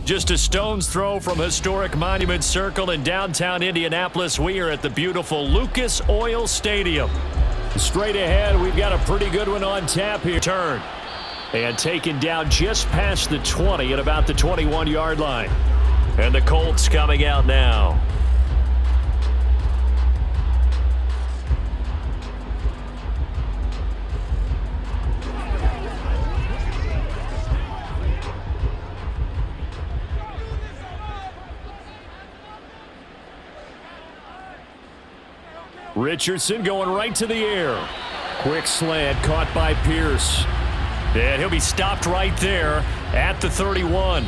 Just a stone's throw from historic Monument Circle in downtown Indianapolis. We are at the beautiful Lucas Oil Stadium. Straight ahead, we've got a pretty good one on tap here. Turn. And taken down just past the 20 at about the 21-yard line. And the Colts coming out now. Richardson going right to the air. Quick slant caught by Pierce. And he'll be stopped right there at the 31.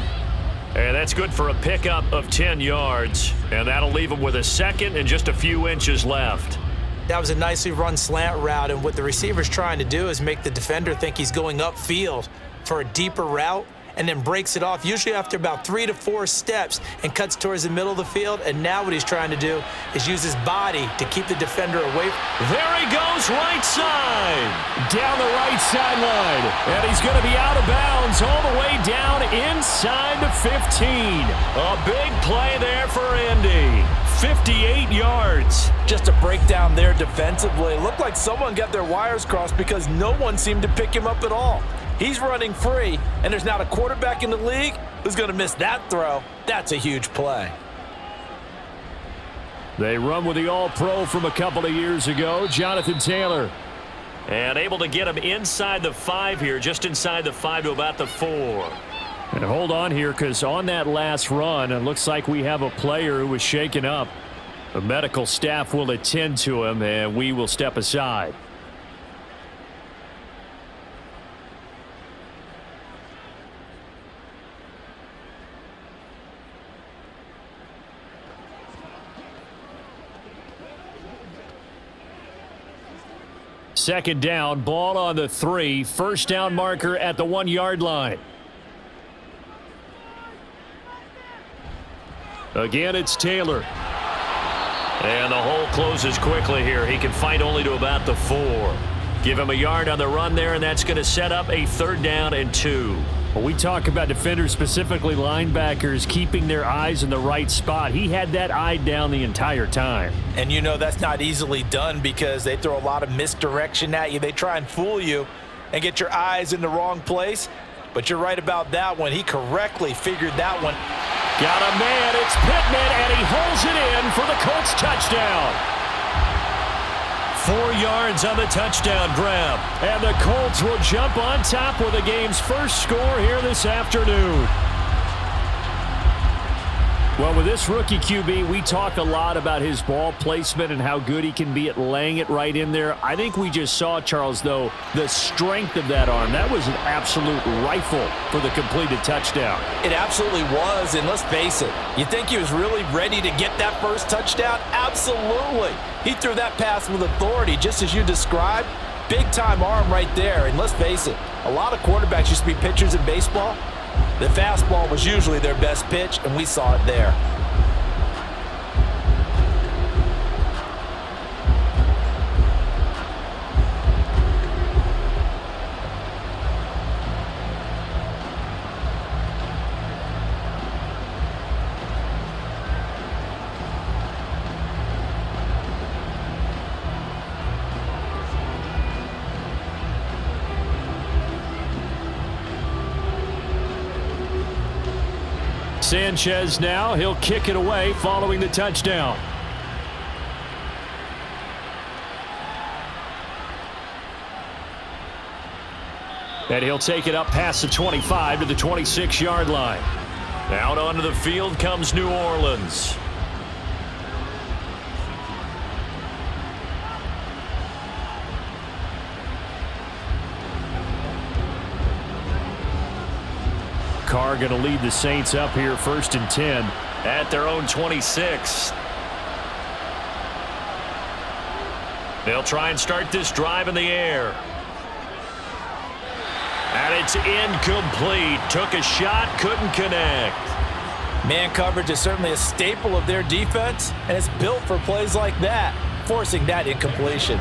And that's good for a pickup of 10 yards. And that'll leave him with a second and just a few inches left. That was a nicely run slant route, and what the receiver's trying to do is make the defender think he's going upfield for a deeper route, and then breaks it off, usually after about 3 to 4 steps, and cuts towards the middle of the field. And now what he's trying to do is use his body to keep the defender away. There he goes, right side. Down the right sideline. And he's going to be out of bounds all the way down inside the 15. A big play there for Indy. 58 yards. Just a breakdown there defensively. It looked like someone got their wires crossed because no one seemed to pick him up at all. He's running free, and there's not a quarterback in the league who's going to miss that throw. That's a huge play. They run with the All-Pro from a couple of years ago, Jonathan Taylor. And able to get him inside the 5 here, just inside the 5 to about the 4. And hold on here, because on that last run, it looks like we have a player who was shaken up. The medical staff will attend to him, and we will step aside. Second down, ball on the 3. First down marker at the 1-yard line. Again, it's Taylor. And the hole closes quickly here. He can fight only to about the 4. Give him a yard on the run there, and that's going to set up a 3rd down and 2. When we talk about defenders, specifically linebackers, keeping their eyes in the right spot, he had that eye down the entire time. And you know that's not easily done because they throw a lot of misdirection at you. They try and fool you and get your eyes in the wrong place. But you're right about that one. He correctly figured that one. Got a man, it's Pittman, and he holds it in for the Colts touchdown. 4 yards on the touchdown grab. And the Colts will jump on top with the game's first score here this afternoon. Well, with this rookie QB, we talk a lot about his ball placement and how good he can be at laying it right in there. I think we just saw, Charles, though, the strength of that arm. That was an absolute rifle for the completed touchdown. It absolutely was, and let's face it, you think he was really ready to get that first touchdown? Absolutely. He threw that pass with authority, just as you described. Big-time arm right there, and let's face it, a lot of quarterbacks used to be pitchers in baseball. The fastball was usually their best pitch, and we saw it there. Sanchez now, he'll kick it away following the touchdown. And he'll take it up past the 25 to the 26-yard line. Out onto the field comes New Orleans. Carr going to lead the Saints up here 1st and 10 at their own 26. They'll try and start this drive in the air. And it's incomplete. Took a shot, couldn't connect. Man coverage is certainly a staple of their defense, and it's built for plays like that, forcing that incompletion.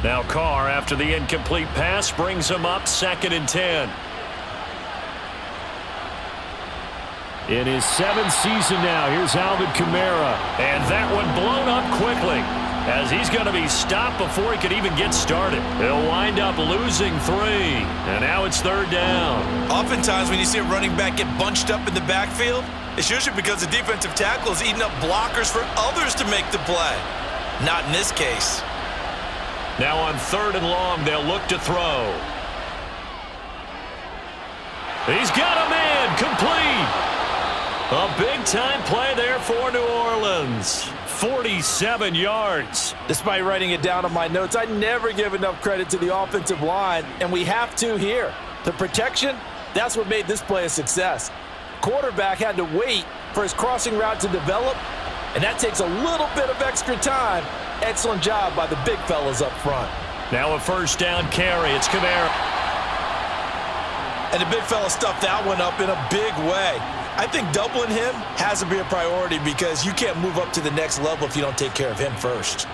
Now Carr, after the incomplete pass, brings him up 2nd and 10. In his 7th season now, here's Alvin Kamara. And that one blown up quickly, as he's going to be stopped before he could even get started. He'll wind up losing 3. And now it's 3rd down. Oftentimes when you see a running back get bunched up in the backfield, it's usually because the defensive tackle is eating up blockers for others to make the play. Not in this case. Now on 3rd and long, they'll look to throw. He's got a man, complete. A big-time play there for New Orleans. 47 yards. Despite writing it down on my notes, I never give enough credit to the offensive line, and we have to here. The protection, that's what made this play a success. Quarterback had to wait for his crossing route to develop, and that takes a little bit of extra time. Excellent job by the big fellas up front. Now a 1st down carry. It's Kamara. And the big fella stuffed that one up in a big way. I think doubling him has to be a priority because you can't move up to the next level if you don't take care of him first.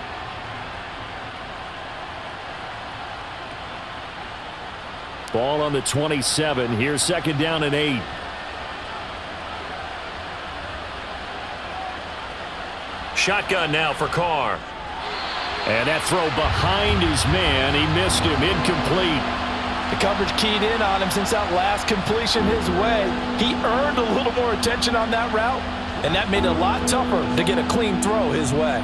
Ball on the 27. Here's 2nd down and 8. Shotgun now for Carr. And that throw behind his man. He missed him. Incomplete. The coverage keyed in on him since that last completion his way. He earned a little more attention on that route, and that made it a lot tougher to get a clean throw his way.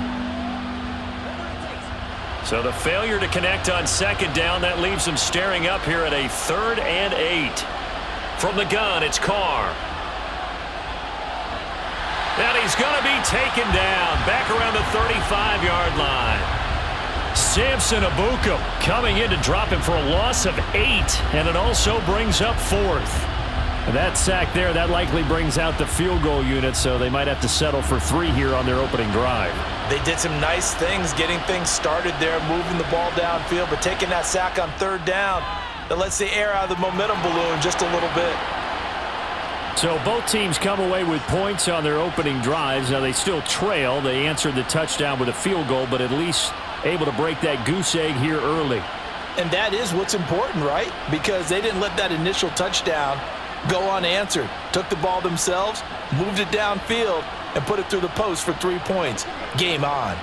So the failure to connect on 2nd down, that leaves him staring up here at a 3rd and 8. From the gun, it's Carr. And he's going to be taken down back around the 35-yard line. Samson Abuka coming in to drop him for a loss of 8, and it also brings up 4th. And that sack there, that likely brings out the field goal unit, so they might have to settle for 3 here on their opening drive. They did some nice things getting things started there, moving the ball downfield, but taking that sack on 3rd down, that lets the air out of the momentum balloon just a little bit. So both teams come away with points on their opening drives. Now they still trail. They answered the touchdown with a field goal, but at least able to break that goose egg here early. And that is what's important, right? Because they didn't let that initial touchdown go unanswered. Took the ball themselves, moved it downfield, and put it through the post for 3 points. Game on.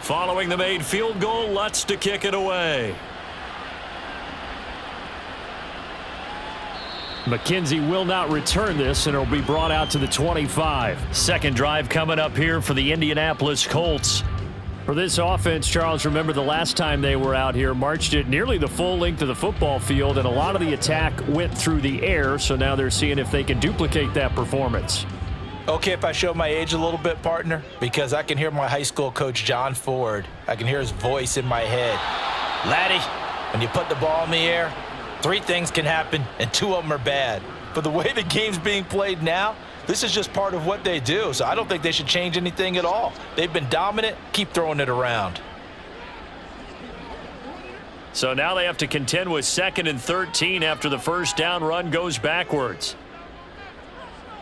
Following the made field goal, Lutz to kick it away. McKenzie will not return this, and it'll be brought out to the 25. 2nd drive coming up here for the Indianapolis Colts. For this offense, Charles, remember the last time they were out here, marched it nearly the full length of the football field, and a lot of the attack went through the air, so now they're seeing if they can duplicate that performance. Okay, if I show my age a little bit, partner, because I can hear my high school coach, John Ford. I can hear his voice in my head. Laddie, when you put the ball in the air, 3 things can happen, and 2 of them are bad. But the way the game's being played now, this is just part of what they do, so I don't think they should change anything at all. They've been dominant. Keep throwing it around. So now they have to contend with 2nd and 13 after the 1st down run goes backwards.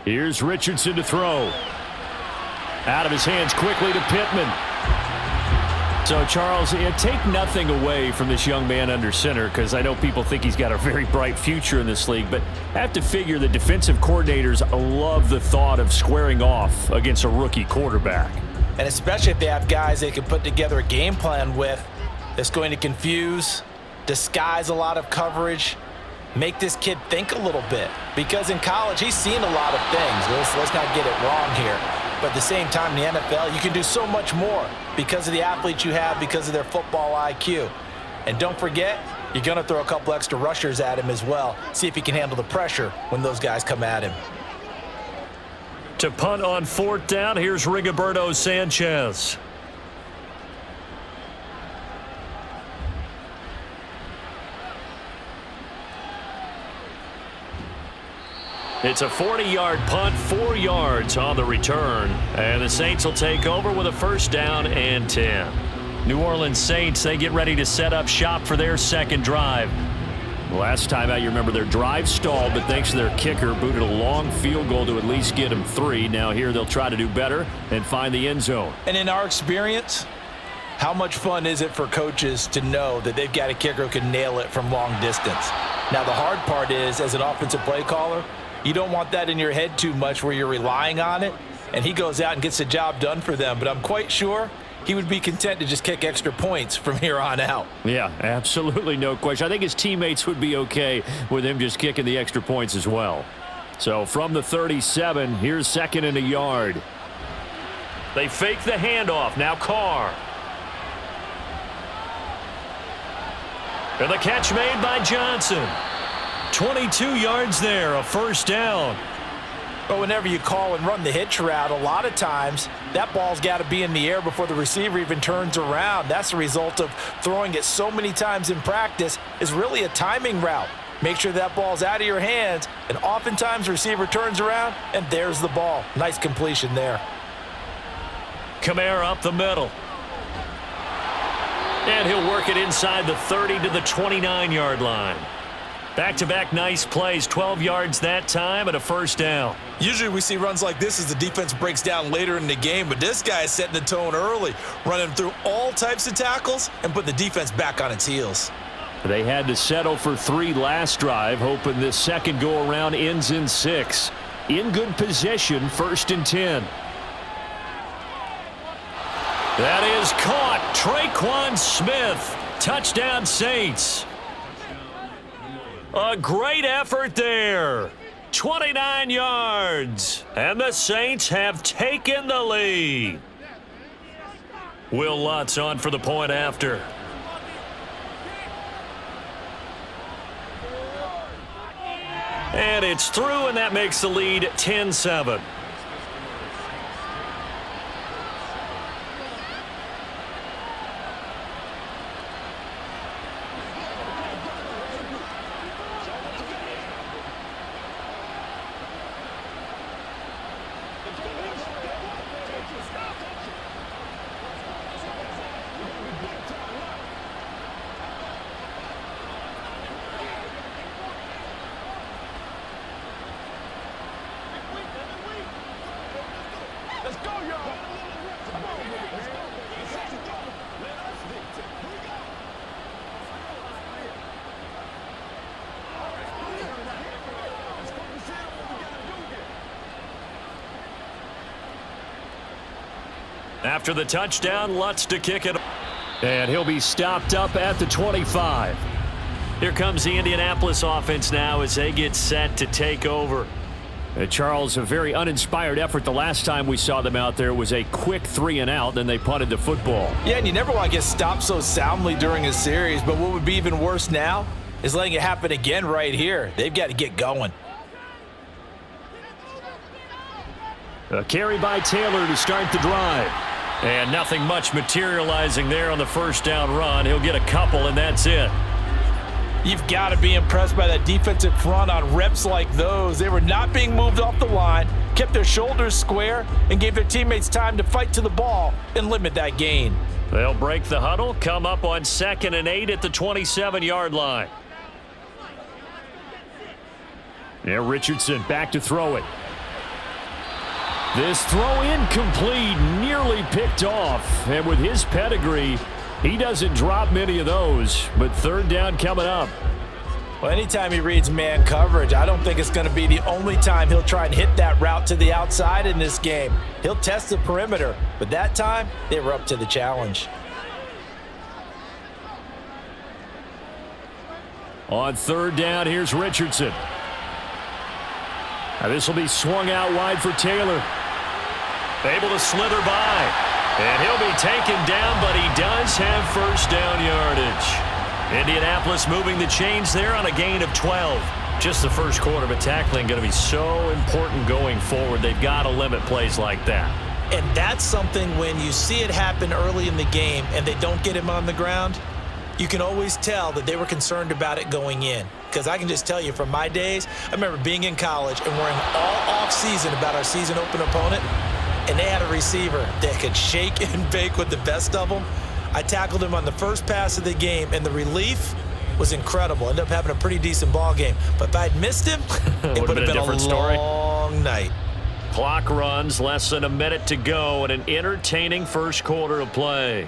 Here's Richardson to throw. Out of his hands quickly to Pittman. So, Charles, take nothing away from this young man under center, because I know people think he's got a very bright future in this league, but I have to figure the defensive coordinators love the thought of squaring off against a rookie quarterback. And especially if they have guys they can put together a game plan with that's going to confuse, disguise a lot of coverage, make this kid think a little bit. Because in college, he's seen a lot of things. Let's not get it wrong here. But at the same time, in the NFL, you can do so much more because of the athletes you have, because of their football IQ. And don't forget, you're going to throw a couple extra rushers at him as well. See if he can handle the pressure when those guys come at him. To punt on 4th down, here's Rigoberto Sanchez. It's a 40-yard punt, 4 yards on the return. And the Saints will take over with a first down and 10. New Orleans Saints, they get ready to set up shop for their second drive. Last time out, you remember their drive stalled, but thanks to their kicker, booted a long field goal to at least get them 3. Now here they'll try to do better and find the end zone. And in our experience, how much fun is it for coaches to know that they've got a kicker who can nail it from long distance? Now, the hard part is, as an offensive play caller, you don't want that in your head too much where you're relying on it, and he goes out and gets the job done for them. But I'm quite sure he would be content to just kick extra points from here on out. Yeah, absolutely no question. I think his teammates would be okay with him just kicking the extra points as well. So from the 37, here's 2nd and a yard. They fake the handoff. Now Carr. And the catch made by Johnson. 22 yards there, a first down. But whenever you call and run the hitch route, a lot of times that ball's got to be in the air before the receiver even turns around. That's the result of throwing it so many times in practice. Is really a timing route. Make sure that ball's out of your hands, and oftentimes the receiver turns around, and there's the ball. Nice completion there. Kamara up the middle. And he'll work it inside the 30 to the 29-yard line. Back-to-back nice plays, 12 yards that time and a first down. Usually we see runs like this as the defense breaks down later in the game, but this guy is setting the tone early, running through all types of tackles and put the defense back on its heels. They had to settle for 3 last drive, hoping this second go-around ends in 6. In good position, 1st and 10. That is caught. Traquan Smith. Touchdown Saints. A great effort there. 29 yards. And the Saints have taken the lead. Will Lutz on for the point after. And it's through, and that makes the lead 10-7. After the touchdown, Lutz to kick it. And he'll be stopped up at the 25. Here comes the Indianapolis offense now as they get set to take over. Charles, a very uninspired effort. The last time we saw them out there was a quick 3-and-out, then they punted the football. Yeah, and you never want to get stopped so soundly during a series, but what would be even worse now is letting it happen again right here. They've got to get going. A carry by Taylor to start the drive. And nothing much materializing there on the first down run. He'll get a couple, and that's it. You've got to be impressed by that defensive front on reps like those. They were not being moved off the line, kept their shoulders square, and gave their teammates time to fight to the ball and limit that gain. They'll break the huddle, come up on 2nd and 8 at the 27-yard line. Yeah, Richardson back to throw it. This throw incomplete, nearly picked off. And with his pedigree, he doesn't drop many of those. But 3rd down coming up. Well, anytime he reads man coverage, I don't think it's going to be the only time he'll try and hit that route to the outside in this game. He'll test the perimeter, but that time they were up to the challenge. On 3rd down, here's Richardson. Now this will be swung out wide for Taylor. Able to slither by. And he'll be taken down, but he does have first down yardage. Indianapolis moving the chains there on a gain of 12. Just the first quarter, but tackling going to be so important going forward. They've got to limit plays like that. And that's something when you see it happen early in the game and they don't get him on the ground, you can always tell that they were concerned about it going in. Because I can just tell you from my days, I remember being in college and worrying all off-season about our season open opponent, and they had a receiver that could shake and bake with the best of them. I tackled him on the first pass of the game, and the relief was incredible. Ended up having a pretty decent ball game. But if I'd missed him, it would have been a long night. Clock runs, less than a minute to go, and an entertaining first quarter of play.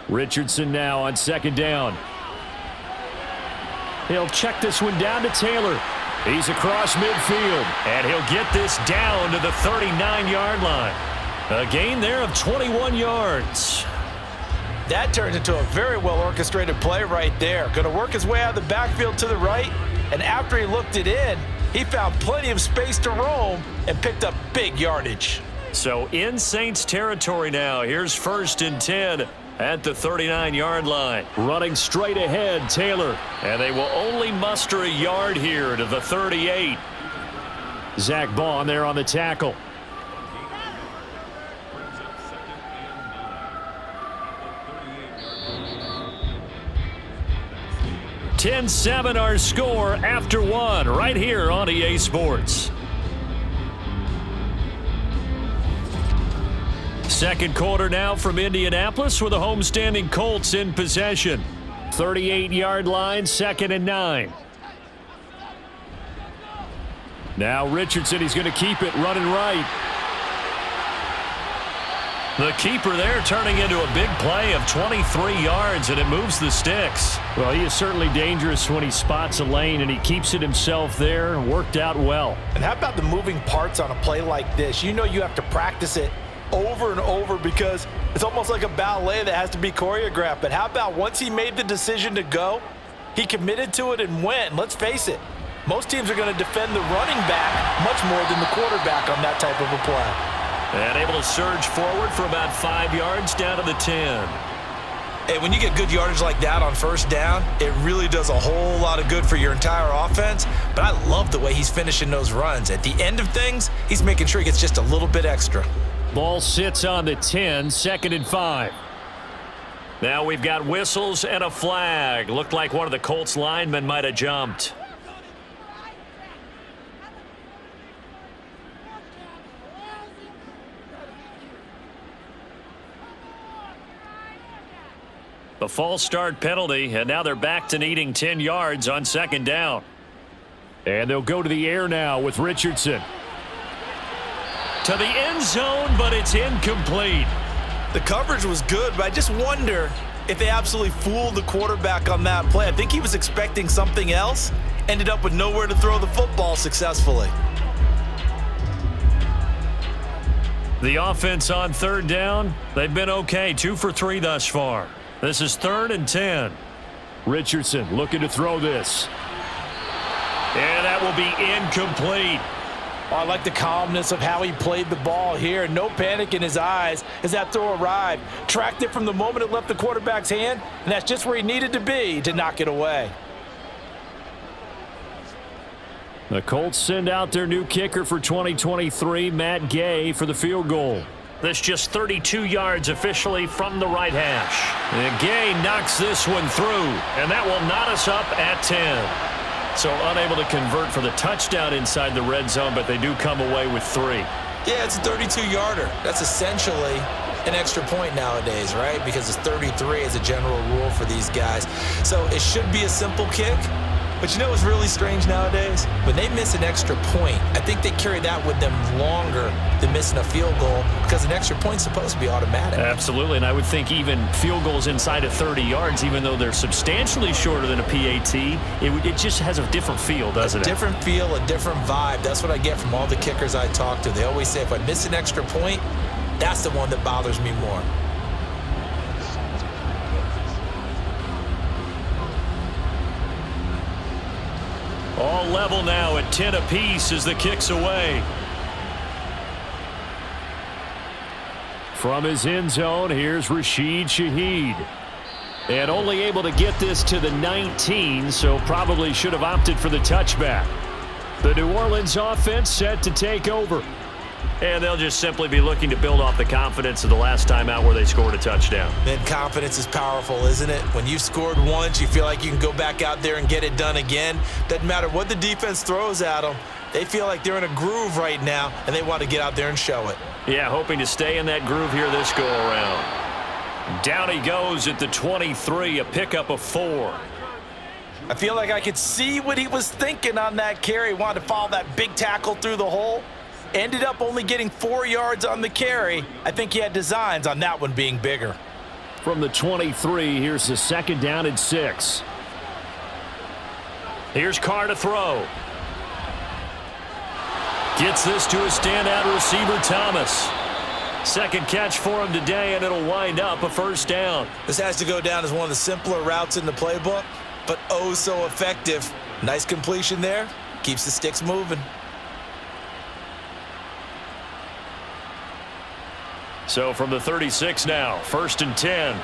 Richardson now on second down. He'll check this one down to Taylor. He's across midfield, and he'll get this down to the 39-yard line. A gain there of 21 yards. That turned into a very well-orchestrated play right there. Going to work his way out of the backfield to the right, and after he looked it in, he found plenty of space to roam and picked up big yardage. So in Saints territory now. Here's 1st and 10 at the 39-yard line. Running straight ahead, Taylor. And they will only muster a yard here to the 38. Zach Bond there on the tackle. (10-7) our score after one right here on EA Sports. Second quarter now from Indianapolis with the homestanding Colts in possession. 38-yard line, 2nd and 9. Now Richardson, he's going to keep it running right. The keeper there turning into a big play of 23 yards, and it moves the sticks. Well, he is certainly dangerous when he spots a lane, and he keeps it himself there. Worked out well. And how about the moving parts on a play like this? You know you have to practice it over and over because it's almost like a ballet that has to be choreographed. But how about once he made the decision to go, he committed to it and went. And let's face it, most teams are going to defend the running back much more than the quarterback on that type of a play. And able to surge forward for about 5 yards down to the 10. Hey, when you get good yardage like that on first down, it really does a whole lot of good for your entire offense. But I love the way he's finishing those runs. At the end of things, he's making sure he gets just a little bit extra. Ball sits on the 10, 2nd and 5. Now we've got whistles and a flag. Looked like one of the Colts linemen might have jumped. The false start penalty, and now they're back to needing 10 yards on 2nd down. And they'll go to the air now with Richardson. To the end zone, but it's incomplete. The coverage was good, but I just wonder if they absolutely fooled the quarterback on that play. I think he was expecting something else, ended up with nowhere to throw the football successfully. The offense on 3rd down, they've been okay, 2 for 3 thus far. This is 3rd and 10. Richardson looking to throw this. And that will be incomplete. Oh, I like the calmness of how he played the ball here. No panic in his eyes as that throw arrived. Tracked it from the moment it left the quarterback's hand, and that's just where he needed to be to knock it away. The Colts send out their new kicker for 2023, Matt Gay, for the field goal. This just 32 yards officially from the right hash. And Gay knocks this one through, and that will knot us up at 10. So unable to convert for the touchdown inside the red zone, but they do come away with 3. Yeah, it's a 32-yarder. That's essentially an extra point nowadays, right? Because it's 33 as a general rule for these guys. So it should be a simple kick. But you know what's really strange nowadays? When they miss an extra point, I think they carry that with them longer than missing a field goal because an extra point's supposed to be automatic. Absolutely, and I would think even field goals inside of 30 yards, even though they're substantially shorter than a PAT, it just has a different feel, doesn't it? A different feel, a different vibe. That's what I get from all the kickers I talk to. They always say if I miss an extra point, that's the one that bothers me more. All level now at 10 apiece as the kick's away. From his end zone, here's Rashid Shaheed. And only able to get this to the 19, so probably should have opted for the touchback. The New Orleans offense set to take over. And they'll just simply be looking to build off the confidence of the last time out where they scored a touchdown. Man, confidence is powerful, isn't it? When you've scored once, you feel like you can go back out there and get it done again. Doesn't matter what the defense throws at them. They feel like they're in a groove right now, and they want to get out there and show it. Yeah, hoping to stay in that groove here this go-around. Down he goes at the 23, a pickup of 4. I feel like I could see what he was thinking on that carry. Wanted to follow that big tackle through the hole. Ended up only getting 4 yards on the carry. I think he had designs on that one being bigger. From the 23, here's the second down and 6. Here's Carr to throw. Gets this to a standout receiver, Thomas. Second catch for him today, and it'll wind up a first down. This has to go down as one of the simpler routes in the playbook, but oh so effective. Nice completion there. Keeps the sticks moving. So from the 36 now, 1st and 10.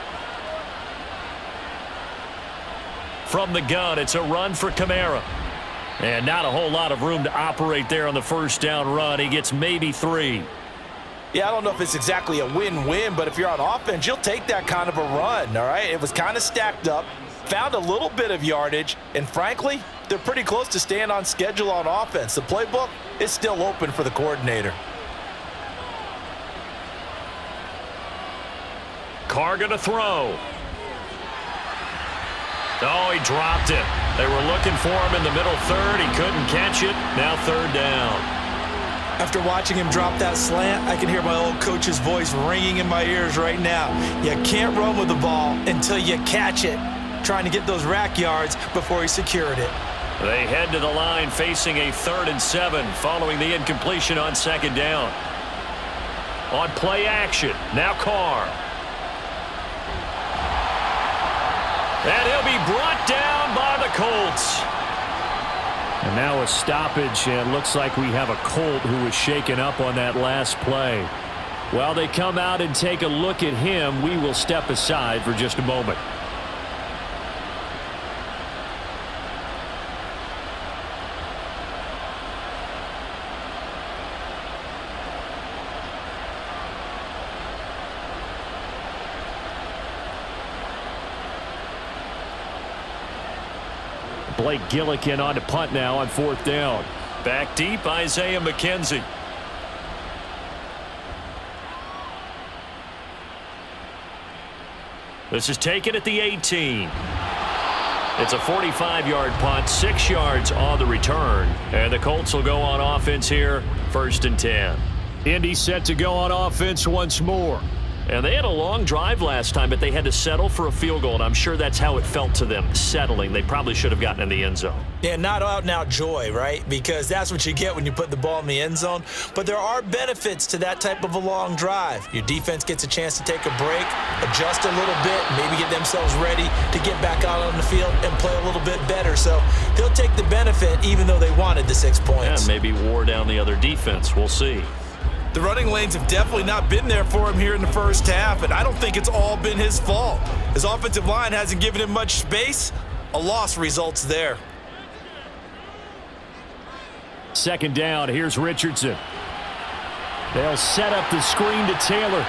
From the gun, it's a run for Kamara. And not a whole lot of room to operate there on the first down run. He gets maybe 3. Yeah, I don't know if it's exactly a win-win, but if you're on offense, you'll take that kind of a run, all right? It was kind of stacked up, found a little bit of yardage, and frankly, they're pretty close to staying on schedule on offense. The playbook is still open for the coordinator. Carr gonna throw. Oh, he dropped it. They were looking for him in the middle third. He couldn't catch it. Now 3rd down. After watching him drop that slant, I can hear my old coach's voice ringing in my ears right now. You can't run with the ball until you catch it. Trying to get those rack yards before he secured it. They head to the line facing a 3rd and 7 following the incompletion on 2nd down. On play action, now Carr. And he'll be brought down by the Colts. And now a stoppage, and looks like we have a Colt who was shaken up on that last play. While they come out and take a look at him, we will step aside for just a moment. Blake Gillikin on to punt now on 4th down. Back deep, Isaiah McKenzie. This is taken at the 18. It's a 45-yard punt, 6 yards on the return. And the Colts will go on offense here, 1st and 10. Indy set to go on offense once more. And they had a long drive last time, but they had to settle for a field goal, and I'm sure that's how it felt to them, settling. They probably should have gotten in the end zone. Yeah, not out-and-out joy, right? Because that's what you get when you put the ball in the end zone. But there are benefits to that type of a long drive. Your defense gets a chance to take a break, adjust a little bit, maybe get themselves ready to get back out on the field and play a little bit better. So they'll take the benefit even though they wanted the 6 points. Yeah, maybe wore down the other defense. We'll see. The running lanes have definitely not been there for him here in the first half, and I don't think it's all been his fault. His offensive line hasn't given him much space. A loss results there. 2nd down, here's Richardson. They'll set up the screen to Taylor.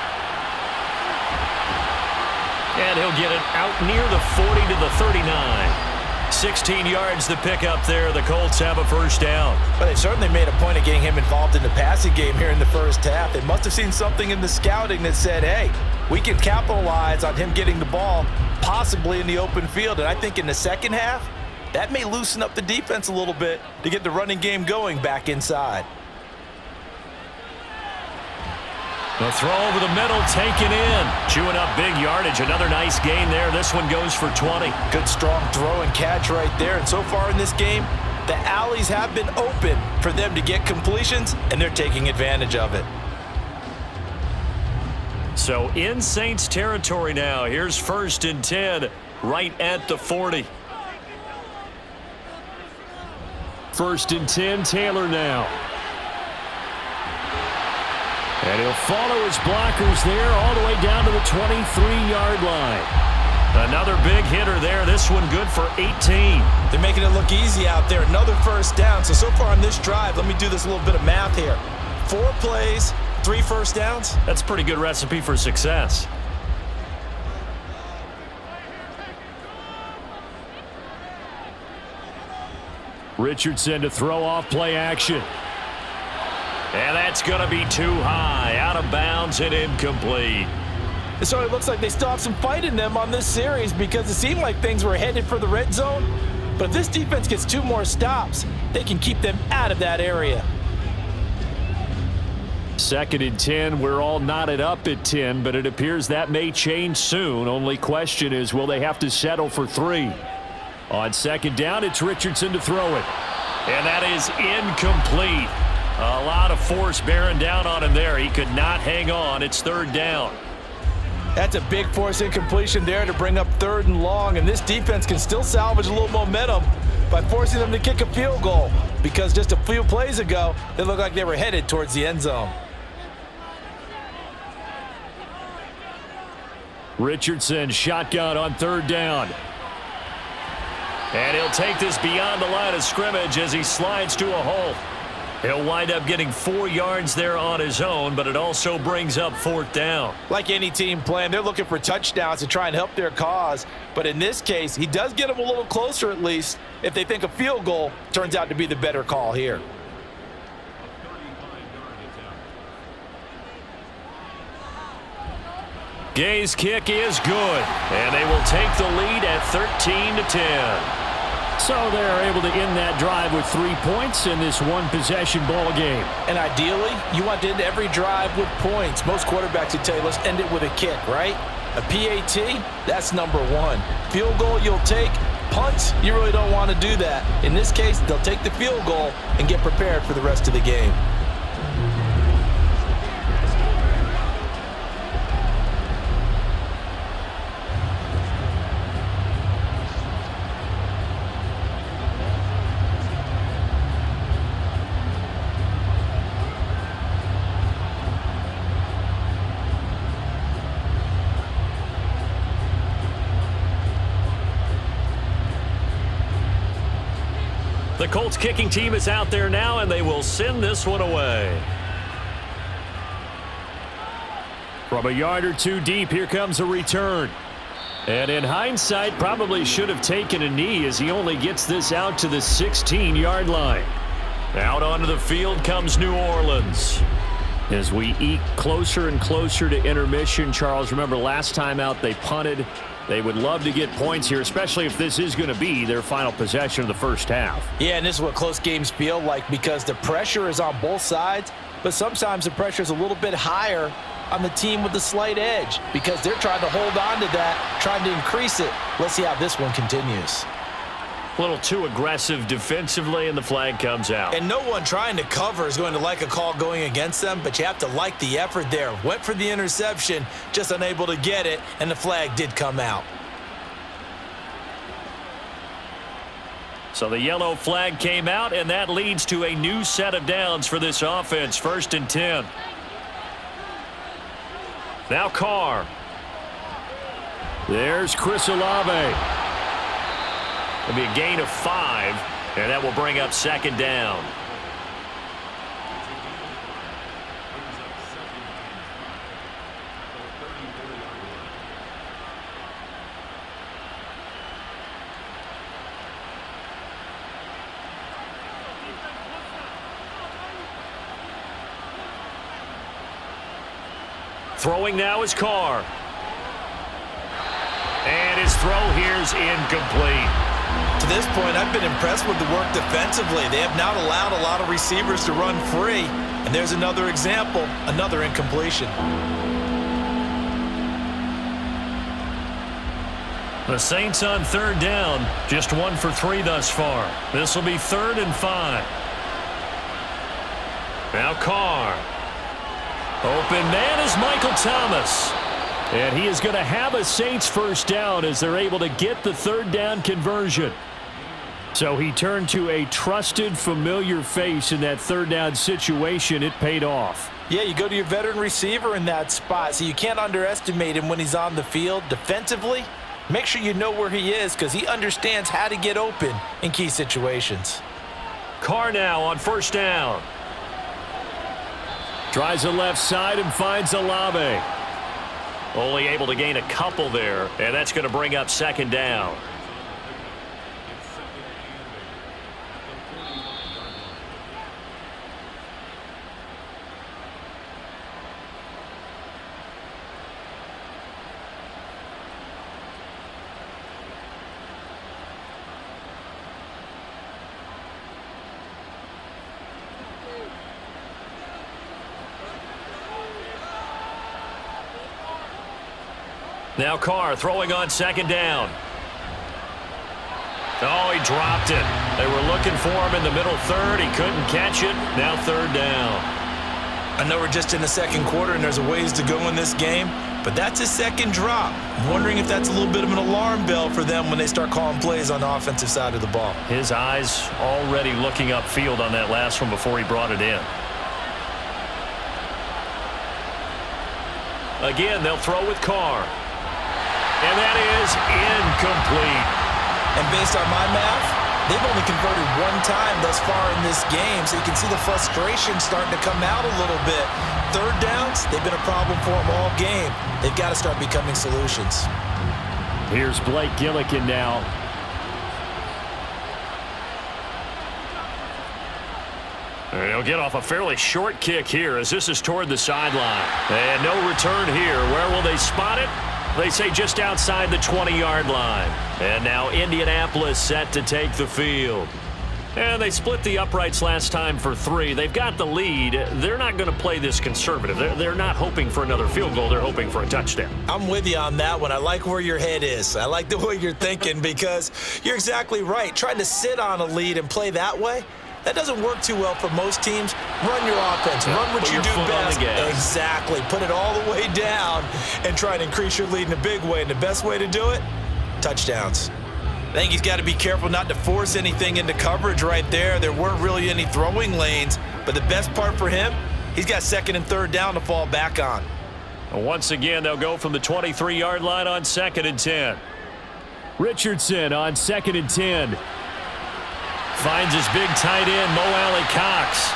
And he'll get it out near the 40 to the 39. 16 yards to pick up there. The Colts have a first down. But they certainly made a point of getting him involved in the passing game here in the first half. They must have seen something in the scouting that said, hey, we can capitalize on him getting the ball possibly in the open field. And I think in the second half, that may loosen up the defense a little bit to get the running game going back inside. The throw over the middle, taken in. Chewing up big yardage. Another nice gain there. This one goes for 20. Good, strong throw and catch right there. And so far in this game, the alleys have been open for them to get completions, and they're taking advantage of it. So in Saints territory now. Here's 1st and 10, right at the 40. 1st and 10, Taylor now. And he'll follow his blockers there all the way down to the 23-yard line. Another big hitter there. This one good for 18. They're making it look easy out there. Another first down. So far on this drive, let me do this little bit of math here. 4 plays, 3 first downs. That's a pretty good recipe for success. Richardson to throw off play action. And that's going to be too high, out of bounds and incomplete. So it looks like they still have some fight in them on this series because it seemed like things were headed for the red zone. But if this defense gets 2 more stops, they can keep them out of that area. 2nd and 10. We're all knotted up at 10, but it appears that may change soon. Only question is, will they have to settle for 3? On 2nd down, it's Richardson to throw it. And that is incomplete. A lot of force bearing down on him there. He could not hang on. It's 3rd down. That's a big force incompletion there to bring up 3rd and long, and this defense can still salvage a little momentum by forcing them to kick a field goal because just a few plays ago, they looked like they were headed towards the end zone. Richardson shotgun on 3rd down. And he'll take this beyond the line of scrimmage as he slides to a hole. He'll wind up getting 4 yards there on his own, but it also brings up 4th down. Like any team playing, they're looking for touchdowns to try and help their cause. But in this case, he does get them a little closer at least if they think a field goal turns out to be the better call here. Gay's kick is good, and they will take the lead at 13-10. So they're able to end that drive with 3 points in this one-possession ball game. And ideally, you want to end every drive with points. Most quarterbacks would tell you, let's end it with a kick, right? A PAT, that's number 1. Field goal you'll take. Punts, you really don't want to do that. In this case, they'll take the field goal and get prepared for the rest of the game. The Colts kicking team is out there now, and they will send this one away. From a yard or 2 deep, here comes a return. And in hindsight, probably should have taken a knee as he only gets this out to the 16-yard line. Out onto the field comes New Orleans. As we eke closer and closer to intermission, Charles, remember last time out they punted. They would love to get points here, especially if this is going to be their final possession of the first half. Yeah, and this is what close games feel like because the pressure is on both sides, but sometimes the pressure is a little bit higher on the team with the slight edge because they're trying to hold on to that, trying to increase it. Let's see how this one continues. A little too aggressive defensively, and the flag comes out. And no one trying to cover is going to like a call going against them, but you have to like the effort there. Went for the interception, just unable to get it, and the flag did come out. So the yellow flag came out, and that leads to a new set of downs for this offense. 1st and 10. Now Carr. There's Chris Olave. It'll be a gain of 5, and that will bring up 2nd down. Throwing now is Carr. And his throw here is incomplete. To this point, I've been impressed with the work defensively. They have not allowed a lot of receivers to run free. And there's another example, another incompletion. The Saints on 3rd down, just 1 for 3 thus far. This will be 3rd and 5. Now Carr. Open man is Michael Thomas. And he is going to have a Saints first down as they're able to get the 3rd down conversion. So he turned to a trusted, familiar face in that 3rd down situation. It paid off. Yeah, you go to your veteran receiver in that spot, so you can't underestimate him when he's on the field. Defensively, make sure you know where he is because he understands how to get open in key situations. Carr now on 1st down. Tries the left side and finds Olave. Only able to gain a couple there, and that's going to bring up second down. Now Carr throwing on second down. Oh, he dropped it. They were looking for him in the middle third. He couldn't catch it. Now third down. I know we're just in the second quarter and there's a ways to go in this game, but that's his second drop. I'm wondering if that's a little bit of an alarm bell for them when they start calling plays on the offensive side of the ball. His eyes already looking upfield on that last one before he brought it in. Again, they'll throw with Carr. And that is incomplete. And based on my math, they've only converted one time thus far in this game, so you can see the frustration starting to come out a little bit. Third downs, they've been a problem for them all game. They've got to start becoming solutions. Here's Blake Gillikin now. And he'll get off a fairly short kick here as this is toward the sideline. And no return here. Where will they spot it? They say just outside the 20-yard line. And now Indianapolis set to take the field. And they split the uprights last time for 3. They've got the lead. They're not going to play this conservative. They're not hoping for another field goal. They're hoping for a touchdown. I'm with you on that one. I like where your head is. I like the way you're thinking because you're exactly right. Trying to sit on a lead and play that way, that doesn't work too well for most teams. Run your offense. Run what you do best. Exactly. Put it all the way down and try and increase your lead in a big way. And the best way to do it, touchdowns. I think he's got to be careful not to force anything into coverage right there. There weren't really any throwing lanes. But the best part for him, he's got second and third down to fall back on. Once again, they'll go from the 23-yard line on 2nd and 10. Richardson on 2nd and 10. Finds his big tight end, Mo Alley-Cox.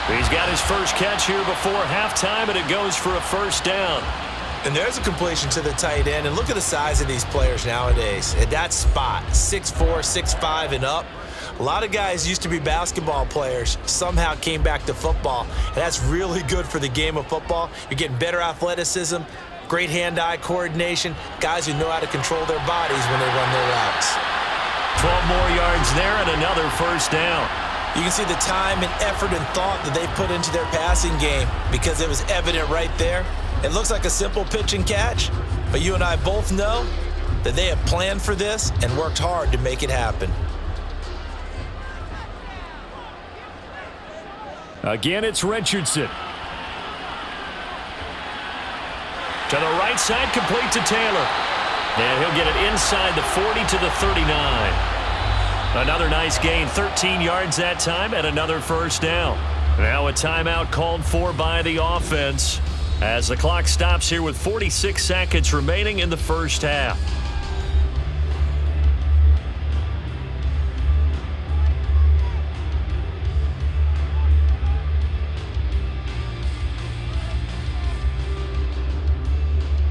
He's got his first catch here before halftime, and it goes for a first down. And there's a completion to the tight end. And look at the size of these players nowadays. At that spot, 6'4", 6'5", and up. A lot of guys used to be basketball players, somehow came back to football. And that's really good for the game of football. You're getting better athleticism, great hand-eye coordination, guys who know how to control their bodies when they run their routes. 12 more yards there and another first down. You can see the time and effort and thought that they put into their passing game because it was evident right there. It looks like a simple pitch and catch, but you and I both know that they have planned for this and worked hard to make it happen. Again, it's Richardson. To the right side, complete to Taylor. And he'll get it inside the 40 to the 39. Another nice gain, 13 yards that time, and another first down. Now a timeout called for by the offense as the clock stops here with 46 seconds remaining in the first half.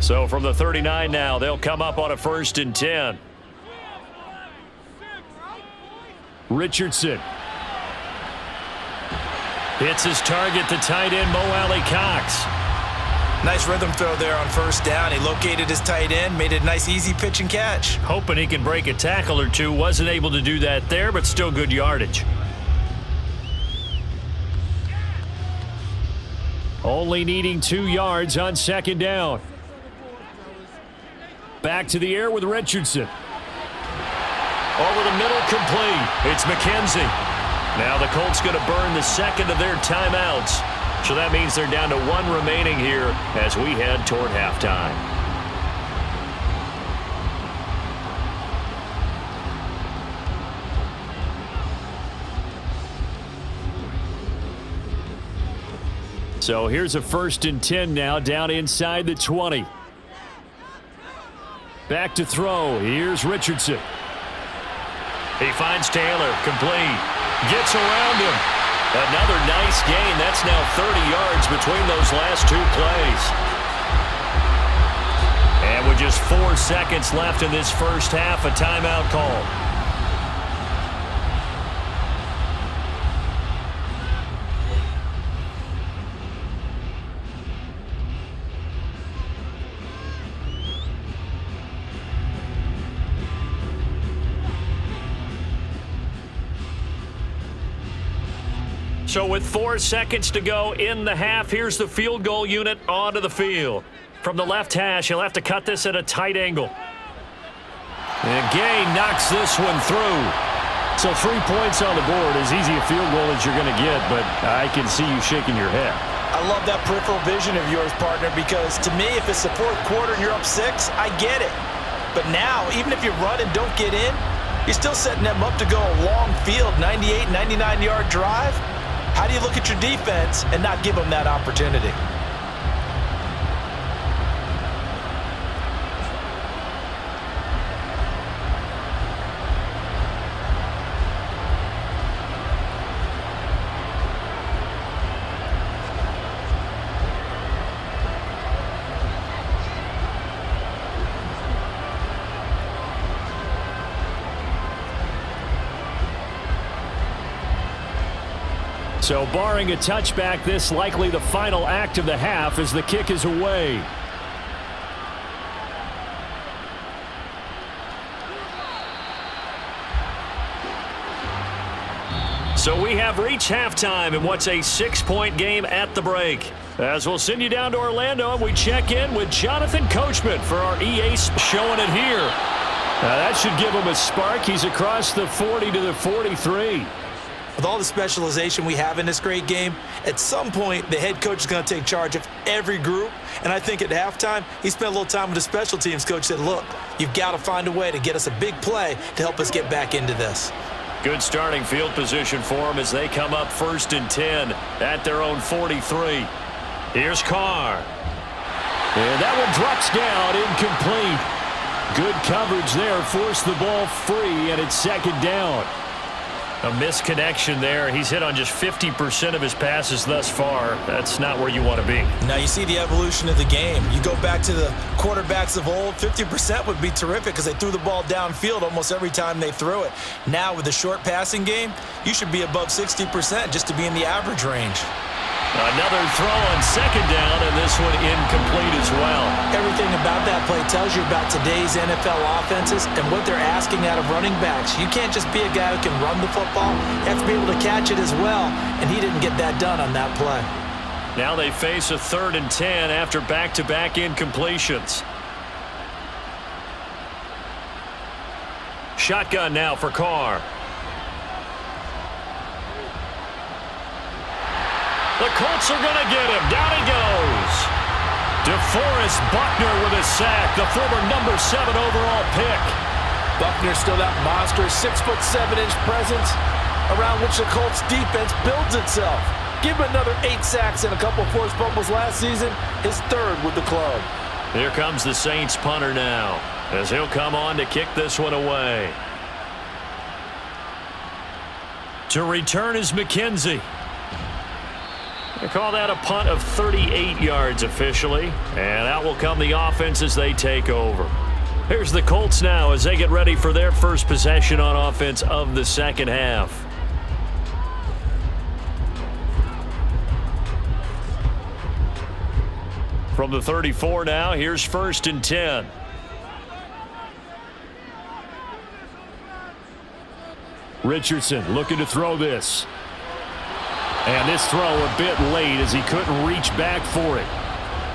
So from the 39 now, they'll come up on a 1st and 10. Richardson. Hits his target, the tight end, Mo Alley-Cox. Nice rhythm throw there on first down. He located his tight end, made it a nice easy pitch and catch. Hoping he can break a tackle or two. Wasn't able to do that there, but still good yardage. Only needing 2 yards on 2nd down. Back to the air with Richardson. Over the middle, complete. It's McKenzie. Now the Colts going to burn the second of their timeouts. So that means they're down to 1 remaining here as we head toward halftime. So here's a 1st and 10 now down inside the 20. Back to throw. Here's Richardson. He finds Taylor. Complete. Gets around him. Another nice gain. That's now 30 yards between those last two plays. And with just 4 seconds left in this first half, a timeout call. So with 4 seconds to go in the half, here's the field goal unit onto the field. From the left hash, he'll have to cut this at a tight angle. And Gay knocks this one through. So 3 points on the board, as easy a field goal as you're going to get, but I can see you shaking your head. I love that peripheral vision of yours, partner, because to me, if it's the fourth quarter and you're up 6, I get it. But now, even if you run and don't get in, you're still setting them up to go a long field, 98, 99-yard drive. How do you look at your defense and not give them that opportunity? So barring a touchback, this likely the final act of the half as the kick is away. So we have reached halftime in what's a 6-point game at the break. As we'll send you down to Orlando and we check in with Jonathan Coachman for our EA showing it here. Now that should give him a spark. He's across the 40 to the 43. With all the specialization we have in this great game, at some point the head coach is going to take charge of every group. And I think at halftime, he spent a little time with the special teams coach, said, look, you've got to find a way to get us a big play to help us get back into this. Good starting field position for them as they come up 1st and 10 at their own 43. Here's Carr. And that one drops down, incomplete. Good coverage there, forced the ball free, and it's 2nd down. A misconnection there. He's hit on just 50% of his passes thus far. That's not where you want to be. Now you see the evolution of the game. You go back to the quarterbacks of old, 50% would be terrific because they threw the ball downfield almost every time they threw it. Now with the short passing game, you should be above 60% just to be in the average range. Another throw on 2nd down, and this one incomplete as well. Everything about that play tells you about today's NFL offenses and what they're asking out of running backs. You can't just be a guy who can run the football. You have to be able to catch it as well, and he didn't get that done on that play. Now they face a 3rd and 10 after back-to-back incompletions. Shotgun now for Carr. The Colts are going to get him. Down he goes. DeForest Buckner with a sack, the former number 7 overall pick. Buckner still that monstrous 6'7" presence around which the Colts defense builds itself. Give him another 8 sacks and a couple forced fumbles last season, his 3rd with the club. Here comes the Saints punter now as he'll come on to kick this one away. To return is McKenzie. They call that a punt of 38 yards officially, and out will come the offense as they take over. Here's the Colts now as they get ready for their first possession on offense of the 2nd half. From the 34 now, here's 1st and 10. Richardson looking to throw this. And this throw a bit late as he couldn't reach back for it.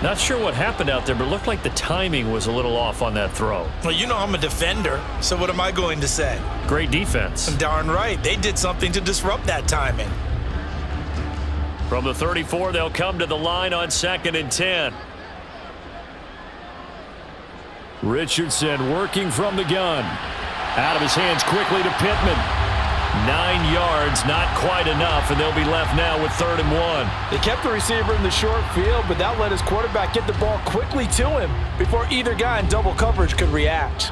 Not sure what happened out there, but it looked like the timing was a little off on that throw. Well, you know I'm a defender, so what am I going to say? Great defense. Darn right. They did something to disrupt that timing. From the 34, they'll come to the line on 2nd and 10. Richardson working from the gun. Out of his hands quickly to Pittman. 9 yards, not quite enough, and they'll be left now with 3rd and 1. They kept the receiver in the short field, but that let his quarterback get the ball quickly to him before either guy in double coverage could react.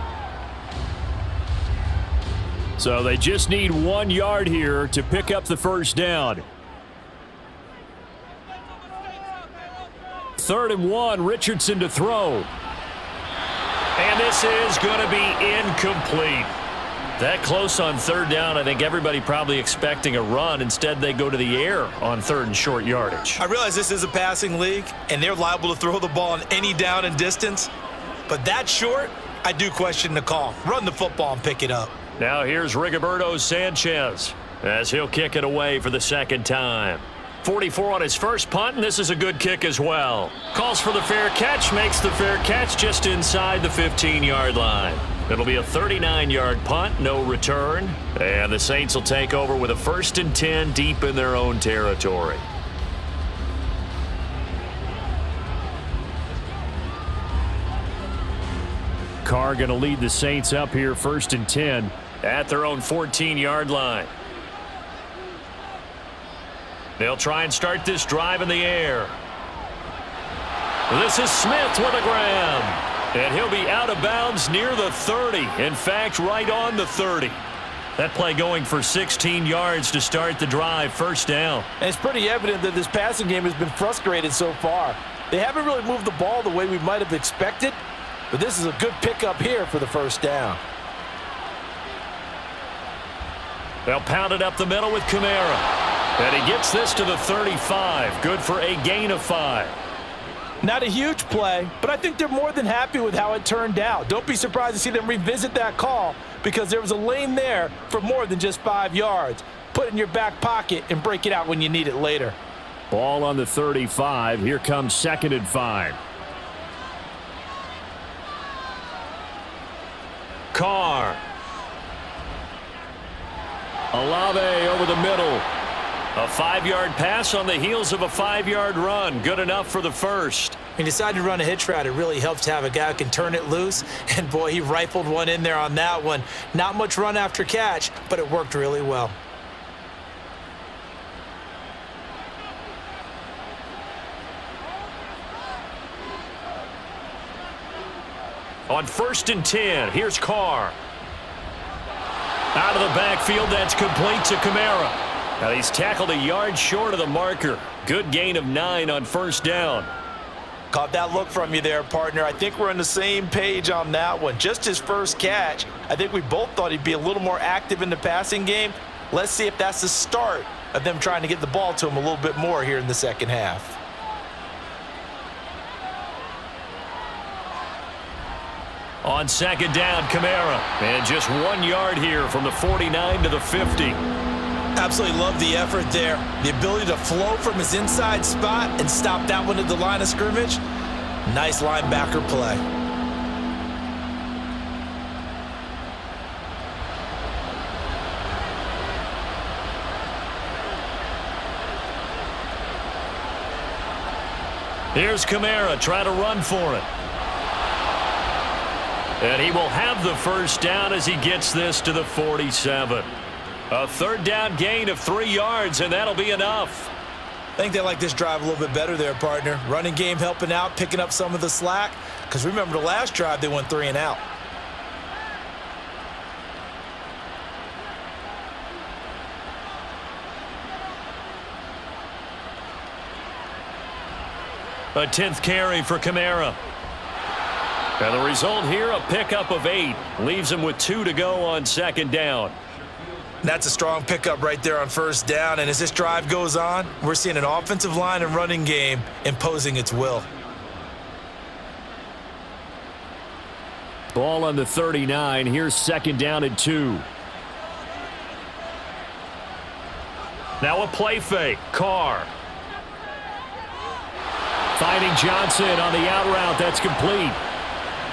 So they just need 1 yard here to pick up the 1st down. 3rd and 1. Richardson to throw. And this is going to be incomplete. That close on 3rd down, I think everybody probably expecting a run. Instead, they go to the air on 3rd and short yardage. I realize this is a passing league, and they're liable to throw the ball on any down and distance. But that short, I do question the call. Run the football and pick it up. Now here's Rigoberto Sanchez as he'll kick it away for the 2nd time. 44 on his first punt, and this is a good kick as well. Calls for the fair catch, makes the fair catch just inside the 15-yard line. It'll be a 39-yard punt, no return. And the Saints will take over with a 1st and 10 deep in their own territory. Carr going to lead the Saints up here, 1st and 10 at their own 14-yard line. They'll try and start this drive in the air. This is Smith with a grab. And he'll be out of bounds near the 30. In fact, right on the 30. That play going for 16 yards to start the drive, 1st down. And it's pretty evident that this passing game has been frustrated so far. They haven't really moved the ball the way we might have expected, but this is a good pickup here for the 1st down. They'll pound it up the middle with Kamara. And he gets this to the 35. Good for a gain of 5. Not a huge play, but I think they're more than happy with how it turned out. Don't be surprised to see them revisit that call because there was a lane there for more than just 5 yards. Put it in your back pocket and break it out when you need it later. Ball on the 35. Here comes 2nd and 5. Carr. Olave over the middle. A 5-yard pass on the heels of a 5-yard run. Good enough for the 1st. When you decide to run a hitch route, it really helps to have a guy who can turn it loose. And, boy, he rifled one in there on that one. Not much run after catch, but it worked really well. On 1st and 10, here's Carr. Out of the backfield, that's complete to Kamara. Now he's tackled a yard short of the marker. Good gain of 9 on 1st down. Caught that look from you there, partner. I think we're on the same page on that one. Just his first catch. I think we both thought he'd be a little more active in the passing game. Let's see if that's the start of them trying to get the ball to him a little bit more here in the 2nd half. On 2nd down, Kamara. And just 1 yard here from the 49 to the 50. Absolutely love the effort there. The ability to flow from his inside spot and stop that one at the line of scrimmage. Nice linebacker play. Here's Kamara trying to run for it. And he will have the 1st down as he gets this to the 47. A 3rd down gain of 3 yards, and that'll be enough. I think they like this drive a little bit better there, partner. Running game helping out, picking up some of the slack. Because remember the last drive, they went 3 and out. A 10th carry for Kamara. And the result here, a pickup of 8. Leaves him with 2 to go on 2nd down. That's a strong pickup right there on 1st down. And as this drive goes on, we're seeing an offensive line and running game imposing its will. Ball on the 39. Here's 2nd down and 2. Now a play fake. Carr. Finding Johnson on the out route. That's complete.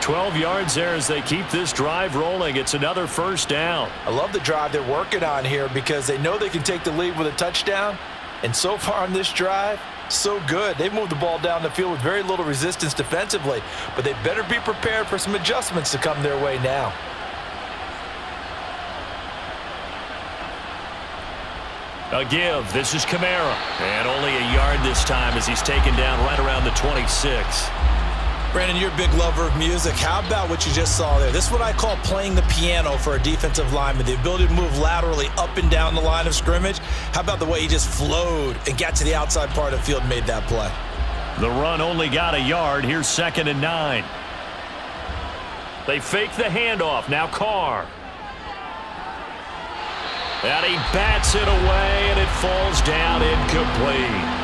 12 yards there as they keep this drive rolling. It's another 1st down. I love the drive they're working on here because they know they can take the lead with a touchdown. And so far on this drive, so good. They've moved the ball down the field with very little resistance defensively, but they better be prepared for some adjustments to come their way now. A give. This is Kamara. And only a yard this time as he's taken down right around the 26. Brandon, you're a big lover of music. How about what you just saw there? This is what I call playing the piano for a defensive lineman. The ability to move laterally up and down the line of scrimmage. How about the way he just flowed and got to the outside part of the field and made that play? The run only got a yard. Here's 2nd and 9. They fake the handoff. Now Carr. And he bats it away, and it falls down incomplete.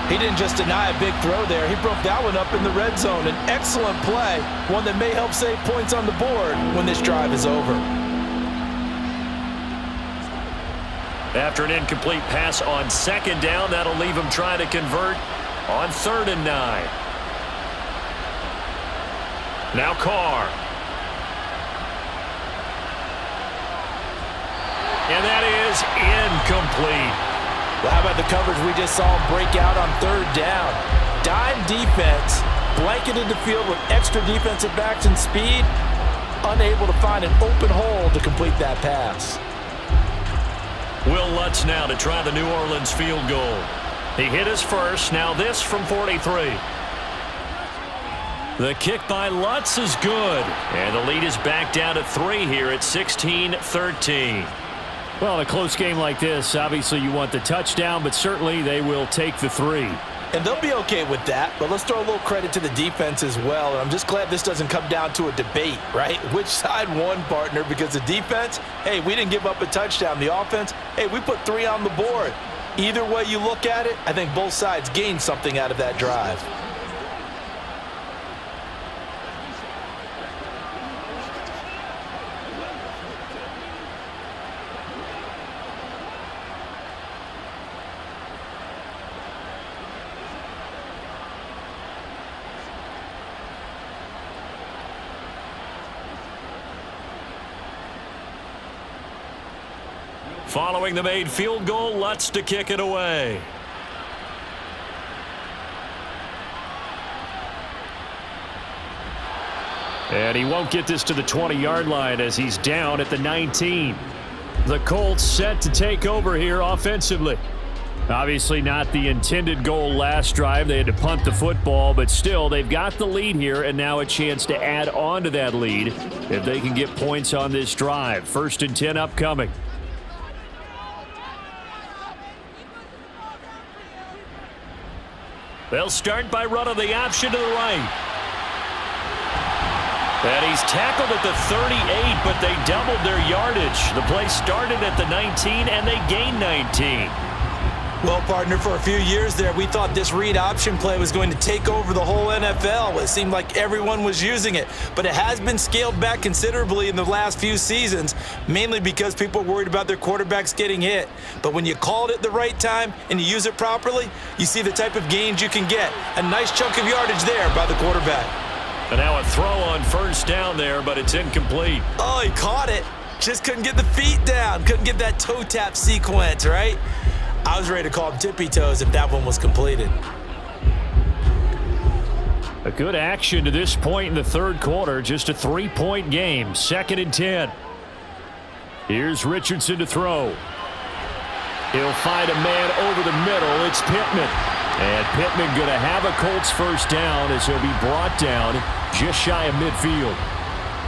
He didn't just deny a big throw there. He broke that one up in the red zone. An excellent play, one that may help save points on the board when this drive is over. After an incomplete pass on 2nd down, that'll leave him trying to convert on 3rd and 9. Now Carr. And that is incomplete. Well, how about the coverage we just saw him break out on 3rd down? Dime defense, blanketed the field with extra defensive backs and speed, unable to find an open hole to complete that pass. Will Lutz now to try the New Orleans field goal. He hit his first, now this from 43. The kick by Lutz is good, and the lead is back down to 3 here at 16-13. Well, in a close game like this, obviously you want the touchdown, but certainly they will take the 3. And they'll be okay with that, but let's throw a little credit to the defense as well. And I'm just glad this doesn't come down to a debate, right? Which side won, partner? Because the defense, hey, we didn't give up a touchdown. The offense, hey, we put 3 on the board. Either way you look at it, I think both sides gained something out of that drive. Following the made field goal, Lutz to kick it away. And he won't get this to the 20-yard line as he's down at the 19. The Colts set to take over here offensively. Obviously not the intended goal last drive. They had to punt the football, but still they've got the lead here and now a chance to add on to that lead if they can get points on this drive. 1st and 10 upcoming. They'll start by running the option to the right. And he's tackled at the 38, but they doubled their yardage. The play started at the 19, and they gained 19. Well, partner, for a few years there, we thought this read option play was going to take over the whole NFL. It seemed like everyone was using it, but it has been scaled back considerably in the last few seasons, mainly because people are worried about their quarterbacks getting hit. But when you call it at the right time and you use it properly, you see the type of gains you can get. A nice chunk of yardage there by the quarterback. And now a throw on 1st down there, but it's incomplete. Oh, he caught it. Just couldn't get the feet down. Couldn't get that toe tap sequence, right? I was ready to call him tippy toes if that one was completed. A good action to this point in the 3rd quarter. Just a 3-point game. 2nd and 10. Here's Richardson to throw. He'll find a man over the middle. It's Pittman. And Pittman going to have a Colts 1st down as he'll be brought down just shy of midfield.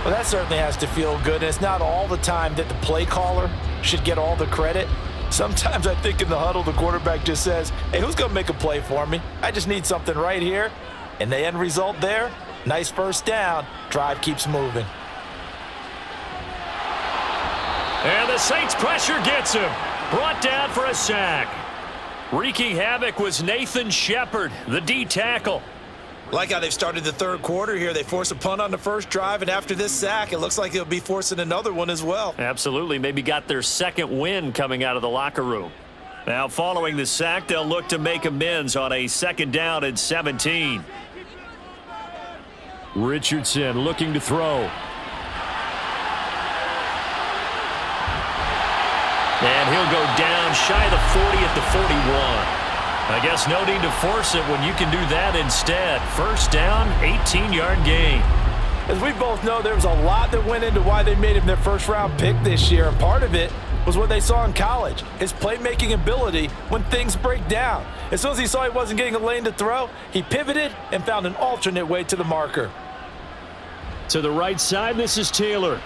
Well, that certainly has to feel good. And it's not all the time that the play caller should get all the credit. Sometimes I think in the huddle, the quarterback just says, hey, who's going to make a play for me? I just need something right here. And the end result there, nice 1st down. Drive keeps moving. And the Saints pressure gets him. Brought down for a sack. Wreaking havoc was Nathan Shepard, the D tackle. Like how they've started the 3rd quarter here. They force a punt on the 1st drive, and after this sack, it looks like they'll be forcing another one as well. Absolutely. Maybe got their 2nd win coming out of the locker room. Now, following the sack, they'll look to make amends on a 2nd down and 17. Richardson looking to throw. And he'll go down shy of the 40 at the 41. I guess no need to force it when you can do that instead. 1st down, 18-yard gain. As we both know, there was a lot that went into why they made him their 1st-round pick this year, and part of it was what they saw in college, his playmaking ability when things break down. As soon as he saw he wasn't getting a lane to throw, he pivoted and found an alternate way to the marker. To the right side, this is Taylor.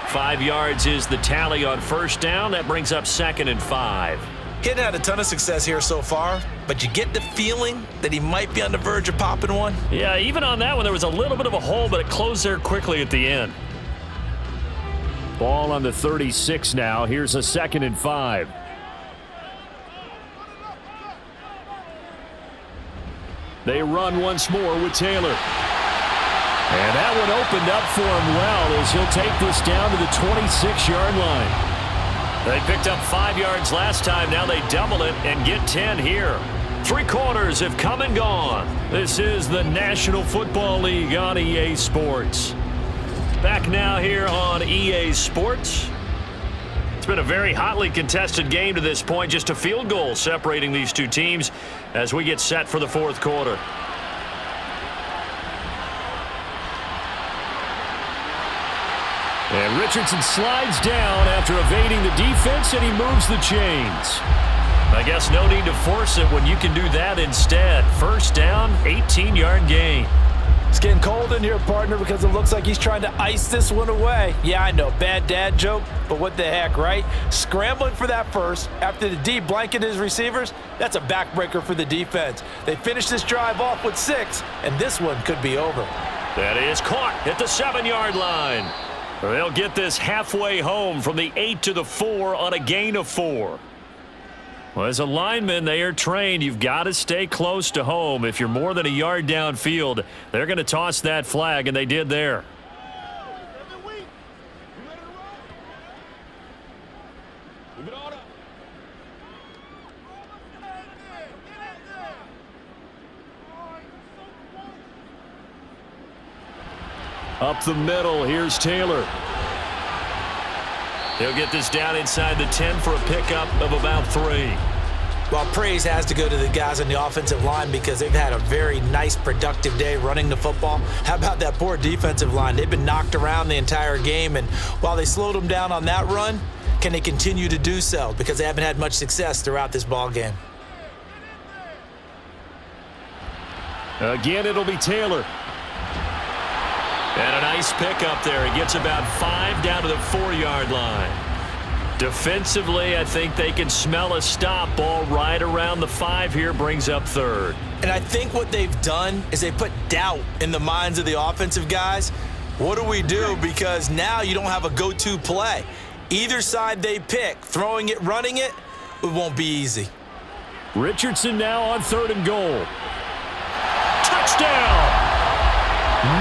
5 yards is the tally on 1st down. That brings up 2nd and 5. He hadn't had a ton of success here so far, but you get the feeling that he might be on the verge of popping one. Yeah, even on that one, there was a little bit of a hole, but it closed there quickly at the end. Ball on the 36 now. Here's a 2nd and 5. They run once more with Taylor. And that one opened up for him well as he'll take this down to the 26-yard line. They picked up 5 yards last time. Now they double it and get 10 here. 3 quarters have come and gone. This is the National Football League on EA Sports. Back now here on EA Sports. It's been a very hotly contested game to this point. Just a field goal separating these two teams as we get set for the 4th quarter. And Richardson slides down after evading the defense, and he moves the chains. I guess no need to force it when you can do that instead. 1st down, 18-yard gain. It's getting cold in here, partner, because it looks like he's trying to ice this one away. Yeah, I know, bad dad joke, but what the heck, right? Scrambling for that first after the D blanketed his receivers, that's a backbreaker for the defense. They finish this drive off with 6, and this one could be over. That is caught at the 7-yard line. They'll get this halfway home from the 8 to the 4 on a gain of 4. Well, as a lineman, they are trained. You've got to stay close to home. If you're more than a yard downfield, they're going to toss that flag, and they did there. Up the middle, here's Taylor. He'll get this down inside the 10 for a pickup of about 3. Well, praise has to go to the guys on the offensive line because they've had a very nice, productive day running the football. How about that poor defensive line? They've been knocked around the entire game, and while they slowed them down on that run, can they continue to do so? Because they haven't had much success throughout this ball game. Again, it'll be Taylor. And a nice pickup there. He gets about 5 down to the 4-yard line. Defensively, I think they can smell a stop. Ball right around the 5 here, brings up 3rd. And I think what they've done is they put doubt in the minds of the offensive guys. What do we do? Because now you don't have a go-to play. Either side they pick, throwing it, running it, it won't be easy. Richardson now on 3rd and goal. Touchdown!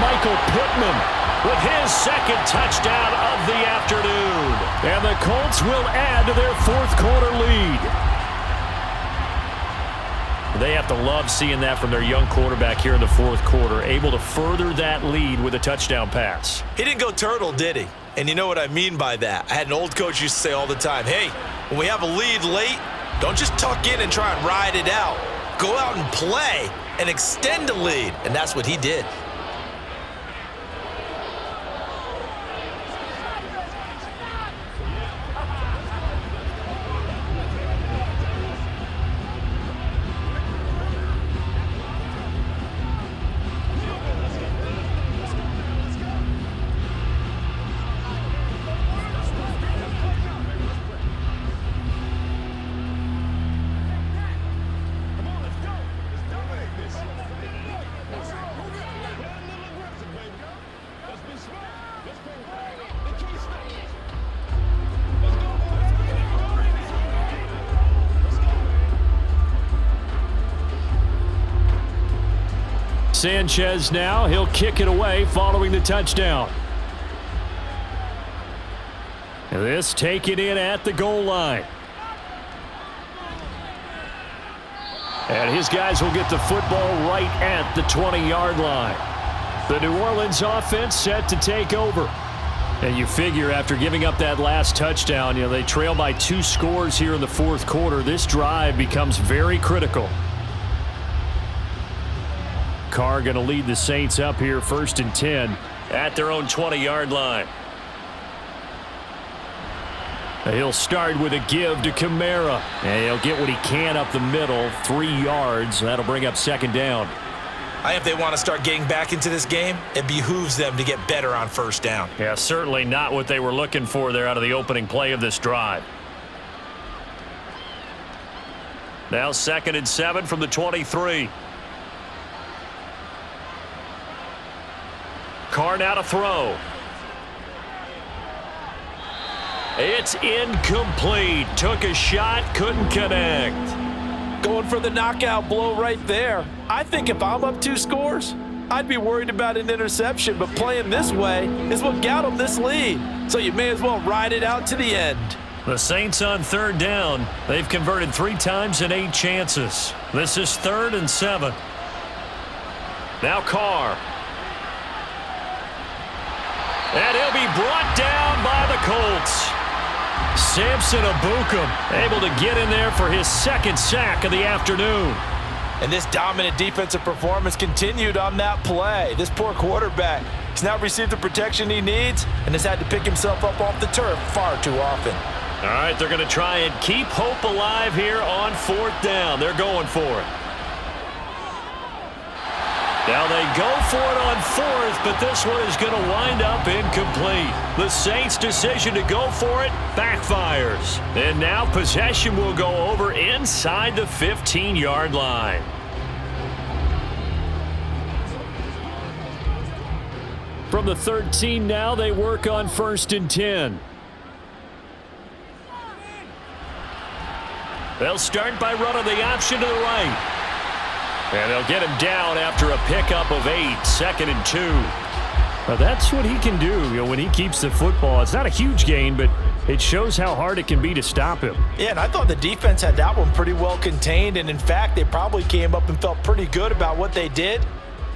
Michael Pittman with his 2nd touchdown of the afternoon. And the Colts will add to their 4th quarter lead. They have to love seeing that from their young quarterback here in the 4th quarter, able to further that lead with a touchdown pass. He didn't go turtle, did he? And you know what I mean by that. I had an old coach used to say all the time, hey, when we have a lead late, don't just tuck in and try and ride it out. Go out and play and extend the lead. And that's what he did. Sanchez now, he'll kick it away following the touchdown. And this taken in at the goal line. And his guys will get the football right at the 20-yard line. The New Orleans offense set to take over. And you figure after giving up that last touchdown, they trail by 2 scores here in the 4th quarter. This drive becomes very critical. Carr going to lead the Saints up here 1st and 10 at their own 20-yard line. He'll start with a give to Kamara. And he'll get what he can up the middle, 3 yards. That'll bring up 2nd down. If they want to start getting back into this game, it behooves them to get better on 1st down. Yeah, certainly not what they were looking for there out of the opening play of this drive. Now 2nd and 7 from the 23. Carr now to throw. It's incomplete. Took a shot, couldn't connect. Going for the knockout blow right there. I think if I'm up 2 scores, I'd be worried about an interception, but playing this way is what got them this lead. So you may as well ride it out to the end. The Saints on 3rd down. They've converted 3 times in 8 chances. This is 3rd and 7. Now Carr. And he'll be brought down by the Colts. Samson Abukum able to get in there for his 2nd sack of the afternoon. And this dominant defensive performance continued on that play. This poor quarterback has now received the protection he needs and has had to pick himself up off the turf far too often. All right, they're going to try and keep hope alive here on 4th down. They're going for it. Now they go for it on 4th, but this one is going to wind up incomplete. The Saints' decision to go for it backfires. And now possession will go over inside the 15-yard line. From the 13 now, they work on 1st and 10. They'll start by running the option to the right. And they'll get him down after a pickup of 8, 2nd and 2. Well, that's what he can do, when he keeps the football. It's not a huge gain, but it shows how hard it can be to stop him. Yeah, and I thought the defense had that one pretty well contained, and in fact, they probably came up and felt pretty good about what they did.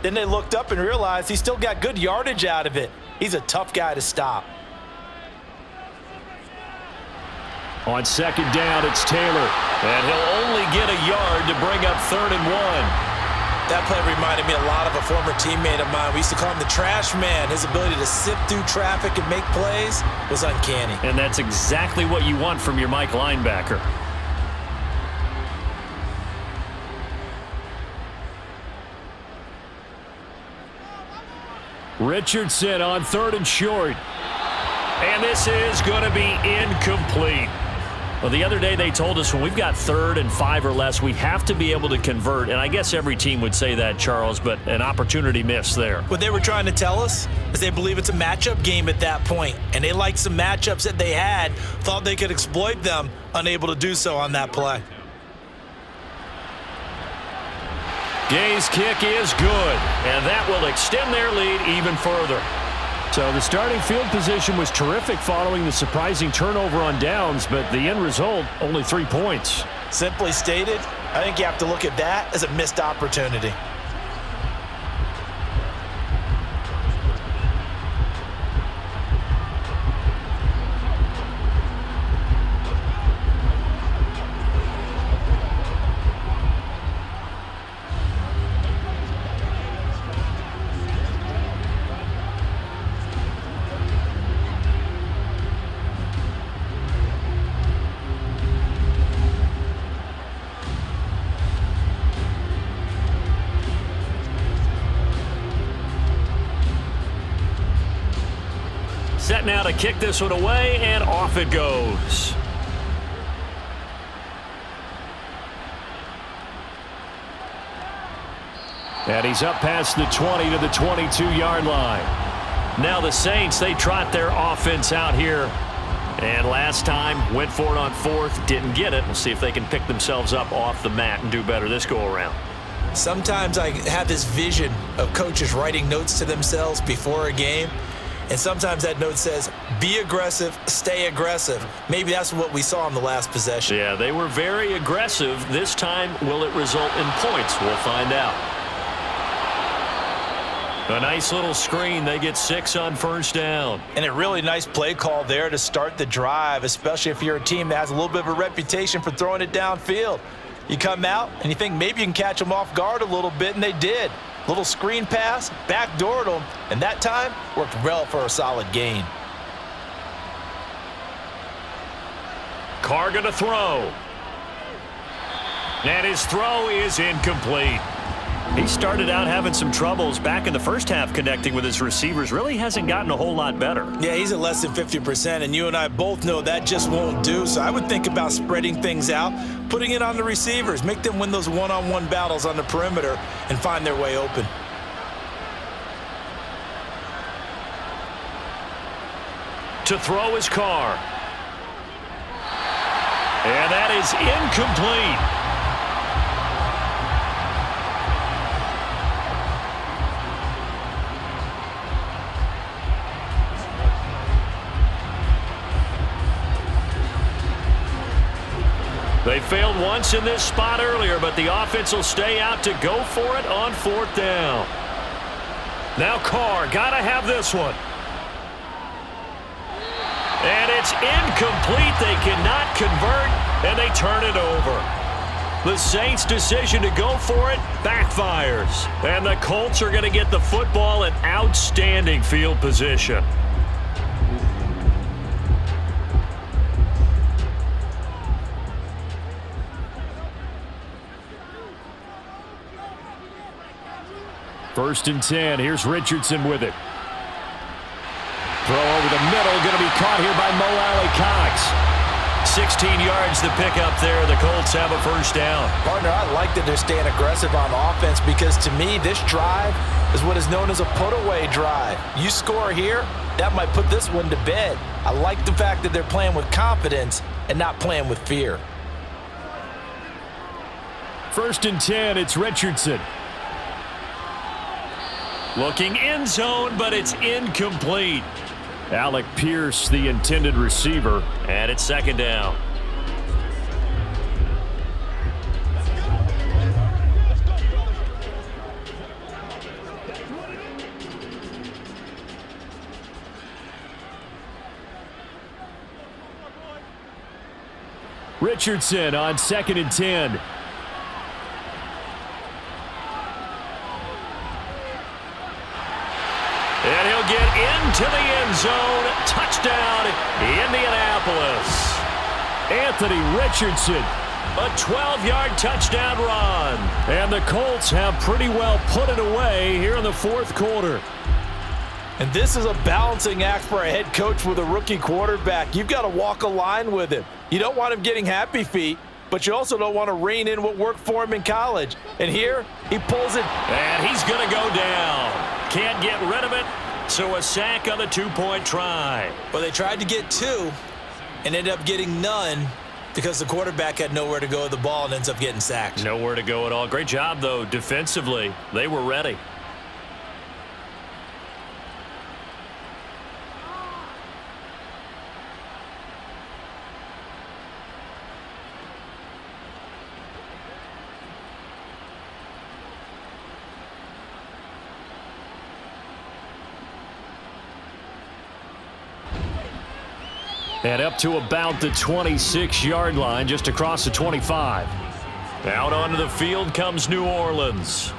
Then they looked up and realized he still got good yardage out of it. He's a tough guy to stop. On 2nd down, it's Taylor. And he'll only get a yard to bring up 3rd and 1. That play reminded me a lot of a former teammate of mine. We used to call him the trash man. His ability to sift through traffic and make plays was uncanny. And that's exactly what you want from your Mike linebacker. Richardson on 3rd and short. And this is going to be incomplete. Well, the other day they told us when we've got 3rd and 5 or less, we have to be able to convert. And I guess every team would say that, Charles, but an opportunity missed there. What they were trying to tell us is they believe it's a matchup game at that point. And they liked some matchups that they had, thought they could exploit them, unable to do so on that play. Gay's kick is good, and that will extend their lead even further. So the starting field position was terrific following the surprising turnover on downs, but the end result, only 3 points. Simply stated, I think you have to look at that as a missed opportunity. Set now to kick this one away, and off it goes. And he's up past the 20 to the 22-yard line. Now the Saints, they trot their offense out here. And last time, went for it on 4th, didn't get it. We'll see if they can pick themselves up off the mat and do better this go-around. Sometimes I have this vision of coaches writing notes to themselves before a game. And sometimes that note says, be aggressive, stay aggressive. Maybe that's what we saw in the last possession. Yeah, they were very aggressive. This time, will it result in points? We'll find out. A nice little screen. They get 6 on 1st down. And a really nice play call there to start the drive, especially if you're a team that has a little bit of a reputation for throwing it downfield. You come out and you think maybe you can catch them off guard a little bit, and they did. Little screen pass, backdoored them, and that time worked well for a solid gain. Carr gonna throw. And his throw is incomplete. He started out having some troubles back in the first half connecting with his receivers. Really hasn't gotten a whole lot better. Yeah, he's at less than 50%, and you and I both know that just won't do. So I would think about spreading things out, putting it on the receivers, make them win those one-on-one battles on the perimeter and find their way open. To throw is Carr. And that is incomplete. They failed once in this spot earlier, but the offense will stay out to go for it on 4th down. Now Carr, got to have this one. And it's incomplete. They cannot convert, and they turn it over. The Saints' decision to go for it backfires. And the Colts are going to get the football in outstanding field position. First and 10. Here's Richardson with it. Throw over the middle. Going to be caught here by Mo Alley-Cox. 16 yards to pick up there. The Colts have a first down. Partner, I like that they're staying aggressive on offense because to me, this drive is what is known as a put-away drive. You score here, that might put this one to bed. I like the fact that they're playing with confidence and not playing with fear. First and 10. It's Richardson. Looking end zone, but it's incomplete. Alec Pierce, the intended receiver, and it's second down. Richardson on 2nd and 10. And he'll get into the end zone. Touchdown, Indianapolis. Anthony Richardson, a 12-yard touchdown run. And the Colts have pretty well put it away here in the 4th quarter. And this is a balancing act for a head coach with a rookie quarterback. You've got to walk a line with him. You don't want him getting happy feet, but you also don't want to rein in what worked for him in college. And here, he pulls it. And he's going to go down. Can't get rid of it, so a sack on the 2-point try. Well, they tried to get 2 and ended up getting none because the quarterback had nowhere to go with the ball and ends up getting sacked. Nowhere to go at all. Great job, though, defensively. They were ready. And up to about the 26-yard line, just across the 25. Out onto the field comes New Orleans.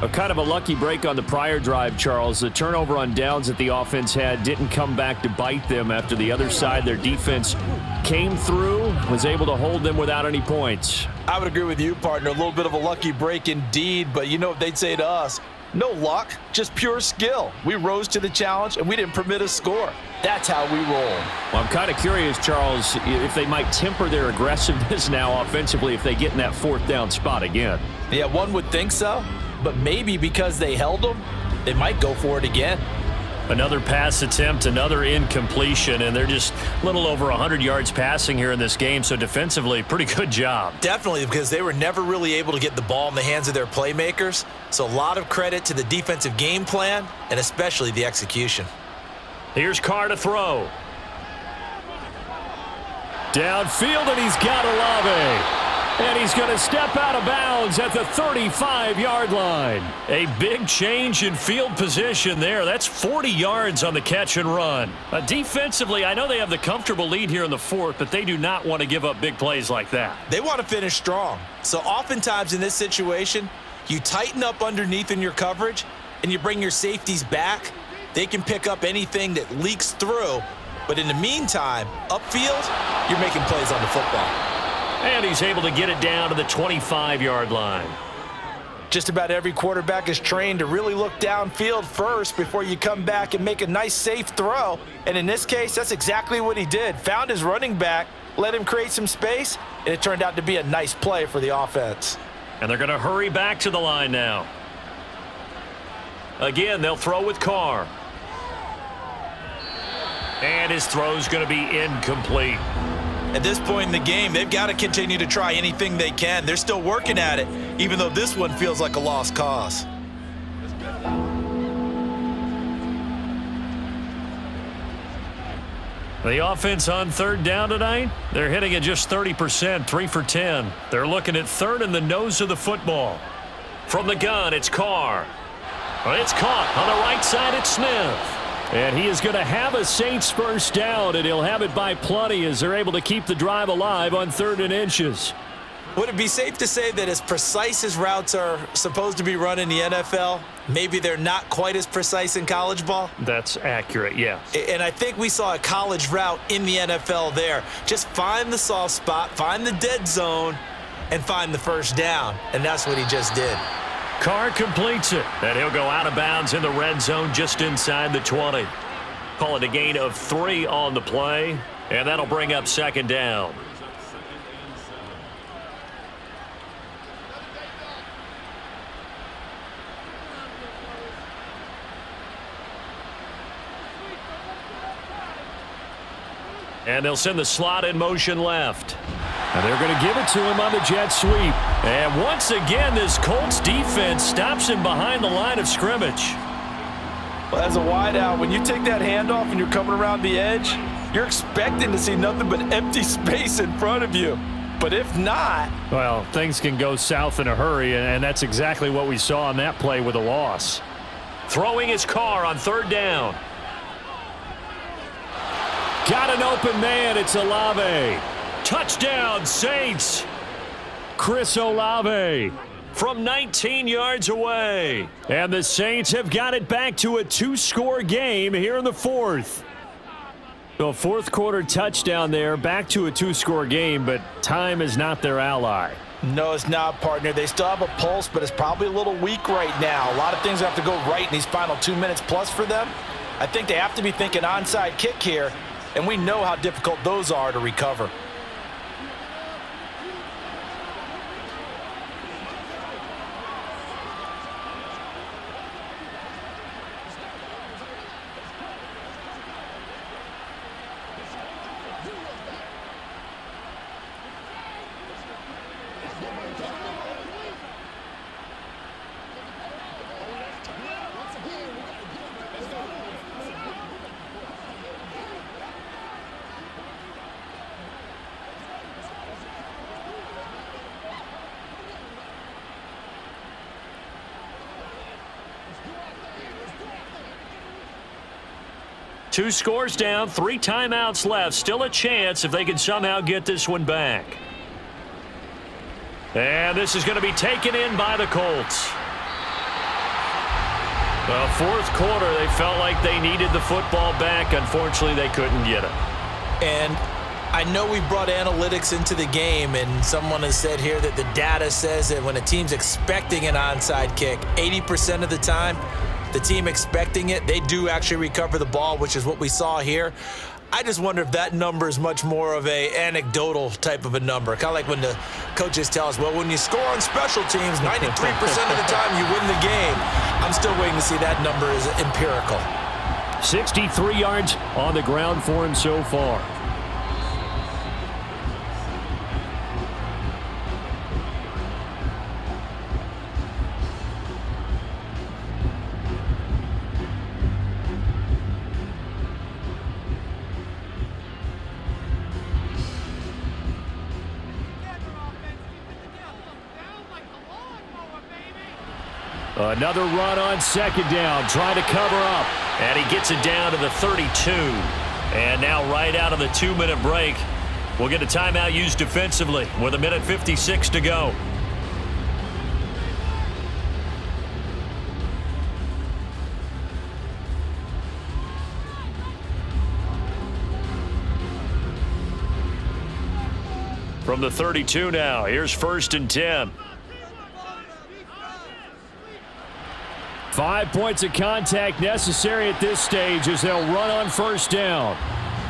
A kind of a lucky break on the prior drive, Charles. The turnover on downs that the offense had didn't come back to bite them after the other side. Their defense came through, was able to hold them without any points. I would agree with you, partner. A little bit of a lucky break indeed, but you know what they'd say to us? No luck, just pure skill. We rose to the challenge, and we didn't permit a score. That's how we roll. Well, I'm kind of curious, Charles, if they might temper their aggressiveness now offensively if they get in that 4th down spot again. Yeah, one would think so, but maybe because they held them, they might go for it again. Another pass attempt, another incompletion, and they're just a little over 100 yards passing here in this game, so defensively, pretty good job. Definitely, because they were never really able to get the ball in the hands of their playmakers, so a lot of credit to the defensive game plan and especially the execution. Here's Carr to throw. Downfield, and he's got Olave. And he's going to step out of bounds at the 35-yard line. A big change in field position there. That's 40 yards on the catch and run. Defensively, I know they have the comfortable lead here in the 4th, but they do not want to give up big plays like that. They want to finish strong. So oftentimes in this situation, you tighten up underneath in your coverage, and you bring your safeties back. They can pick up anything that leaks through. But in the meantime, upfield, you're making plays on the football. And he's able to get it down to the 25-yard line. Just about every quarterback is trained to really look downfield first before you come back and make a nice, safe throw. And in this case, that's exactly what he did. Found his running back, let him create some space, and it turned out to be a nice play for the offense. And they're going to hurry back to the line now. Again, they'll throw with Carr. And his throw's going to be incomplete. At this point in the game, they've got to continue to try anything they can. They're still working at it, even though this one feels like a lost cause. The offense on third down tonight, they're hitting at just 30%, 3 for 10. They're looking at third in the nose of the football. From the gun, it's Carr. It's caught on the right side. It's Smith. And he is going to have a Saints first down, and he'll have it by plenty as they're able to keep the drive alive on 3rd and inches. Would it be safe to say that as precise as routes are supposed to be run in the NFL, maybe they're not quite as precise in college ball? That's accurate, yeah. And I think we saw a college route in the NFL there. Just find the soft spot, find the dead zone, and find the first down. And that's what he just did. Carr completes it, and he'll go out of bounds in the red zone just inside the 20. Call it a gain of 3 on the play, and that'll bring up 2nd down. And they'll send the slot in motion left. And they're going to give it to him on the jet sweep. And once again, this Colts defense stops him behind the line of scrimmage. Well, as a wideout, when you take that handoff and you're coming around the edge, you're expecting to see nothing but empty space in front of you. But if not... well, things can go south in a hurry, and that's exactly what we saw on that play with a loss. Throwing his Carr on 3rd down. Got an open man. It's Olave. Touchdown, Saints. Chris Olave from 19 yards away. And the Saints have got it back to a 2-score game here in the 4th. So 4th quarter touchdown there, back to a 2-score game, but time is not their ally. No, it's not, partner. They still have a pulse, but it's probably a little weak right now. A lot of things have to go right in these final 2 minutes plus for them. I think they have to be thinking onside kick here, and we know how difficult those are to recover. Two scores down, 3 timeouts left. Still a chance if they can somehow get this one back. And this is going to be taken in by the Colts. The 4th quarter, they felt like they needed the football back. Unfortunately, they couldn't get it. And I know we brought analytics into the game, and someone has said here that the data says that when a team's expecting an onside kick, 80% of the time, the team expecting it, they do actually recover the ball, which is what we saw here. I just wonder if that number is much more of a anecdotal type of a number. Kind of like when the coaches tell us, well, when you score on special teams, 93% of the time you win the game. I'm still waiting to see that number is empirical. 63 yards on the ground for him so far. Another run on 2nd down, trying to cover up. And he gets it down to the 32. And now right out of the 2-minute break, we'll get a timeout used defensively with 1:56 to go. From the 32 now, here's 1st and 10. 5 points of contact necessary at this stage as they'll run on first down.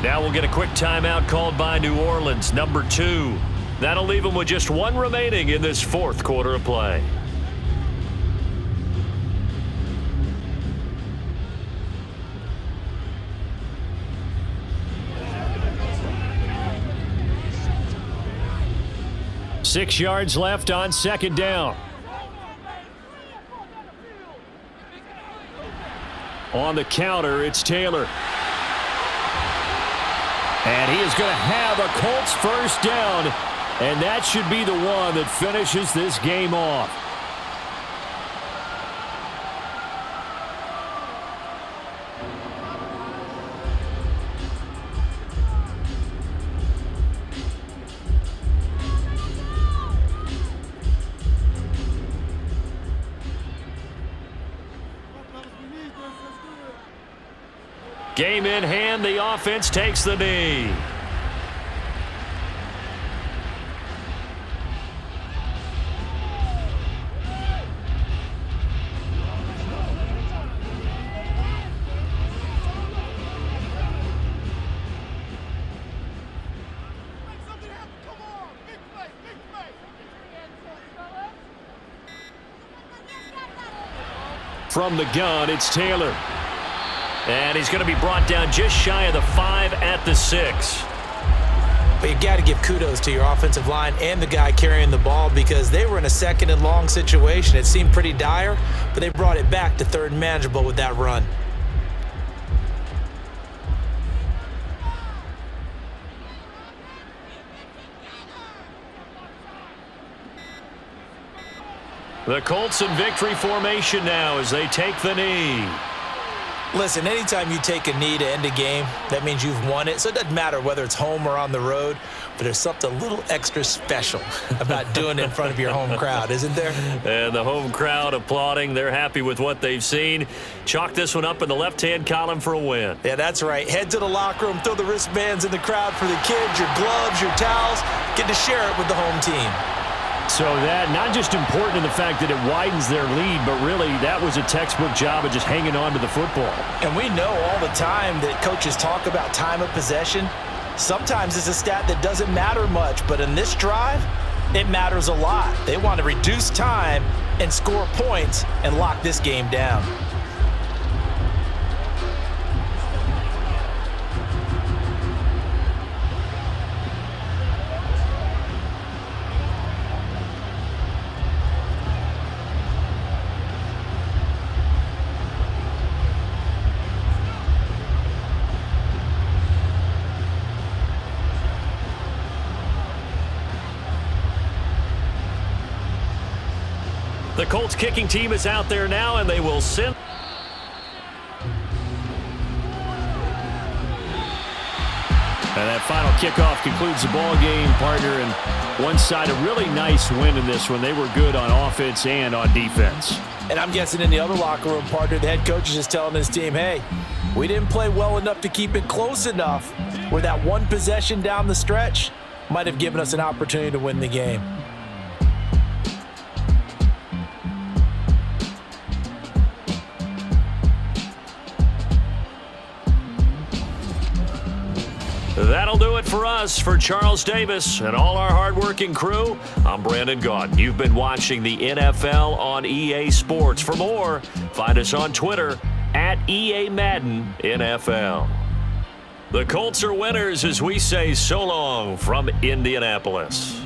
Now we'll get a quick timeout called by New Orleans, number 2. That'll leave them with just 1 remaining in this fourth quarter of play. Six yards left on second down. On the counter, it's Taylor. And he is going to have a Colts first down, and that should be the one that finishes this game off. Game in hand, the offense takes the knee. From the gun, it's Taylor. And he's going to be brought down just shy of the 5 at the 6. But you got to give kudos to your offensive line and the guy carrying the ball because they were in a second and long situation. It seemed pretty dire, but they brought it back to third and manageable with that run. The Colts in victory formation now as they take the knee. Listen, anytime you take a knee to end a game, that means you've won it. So it doesn't matter whether it's home or on the road, but there's something a little extra special about doing it in front of your home crowd, isn't there? And the home crowd applauding. They're happy with what they've seen. Chalk this one up in the left-hand column for a win. Yeah, that's right. Head to the locker room, throw the wristbands in the crowd for the kids, your gloves, your towels. Get to share it with the home team. So that, not just important in the fact that it widens their lead, but really that was a textbook job of just hanging on to the football. And we know all the time that coaches talk about time of possession. Sometimes it's a stat that doesn't matter much, but in this drive, it matters a lot. They want to reduce time and score points and lock this game down. The Colts kicking team is out there now, and they will send. And that final kickoff concludes the ball game, partner. And one side, a really nice win in this one. They were good on offense and on defense. And I'm guessing in the other locker room, partner, the head coach is just telling his team, hey, we didn't play well enough to keep it close enough where that one possession down the stretch might have given us an opportunity to win the game. That'll do it for us. For Charles Davis and all our hardworking crew, I'm Brandon Gaudin. You've been watching the NFL on EA Sports. For more, find us on Twitter at EA Madden NFL. The Colts are winners as we say so long from Indianapolis.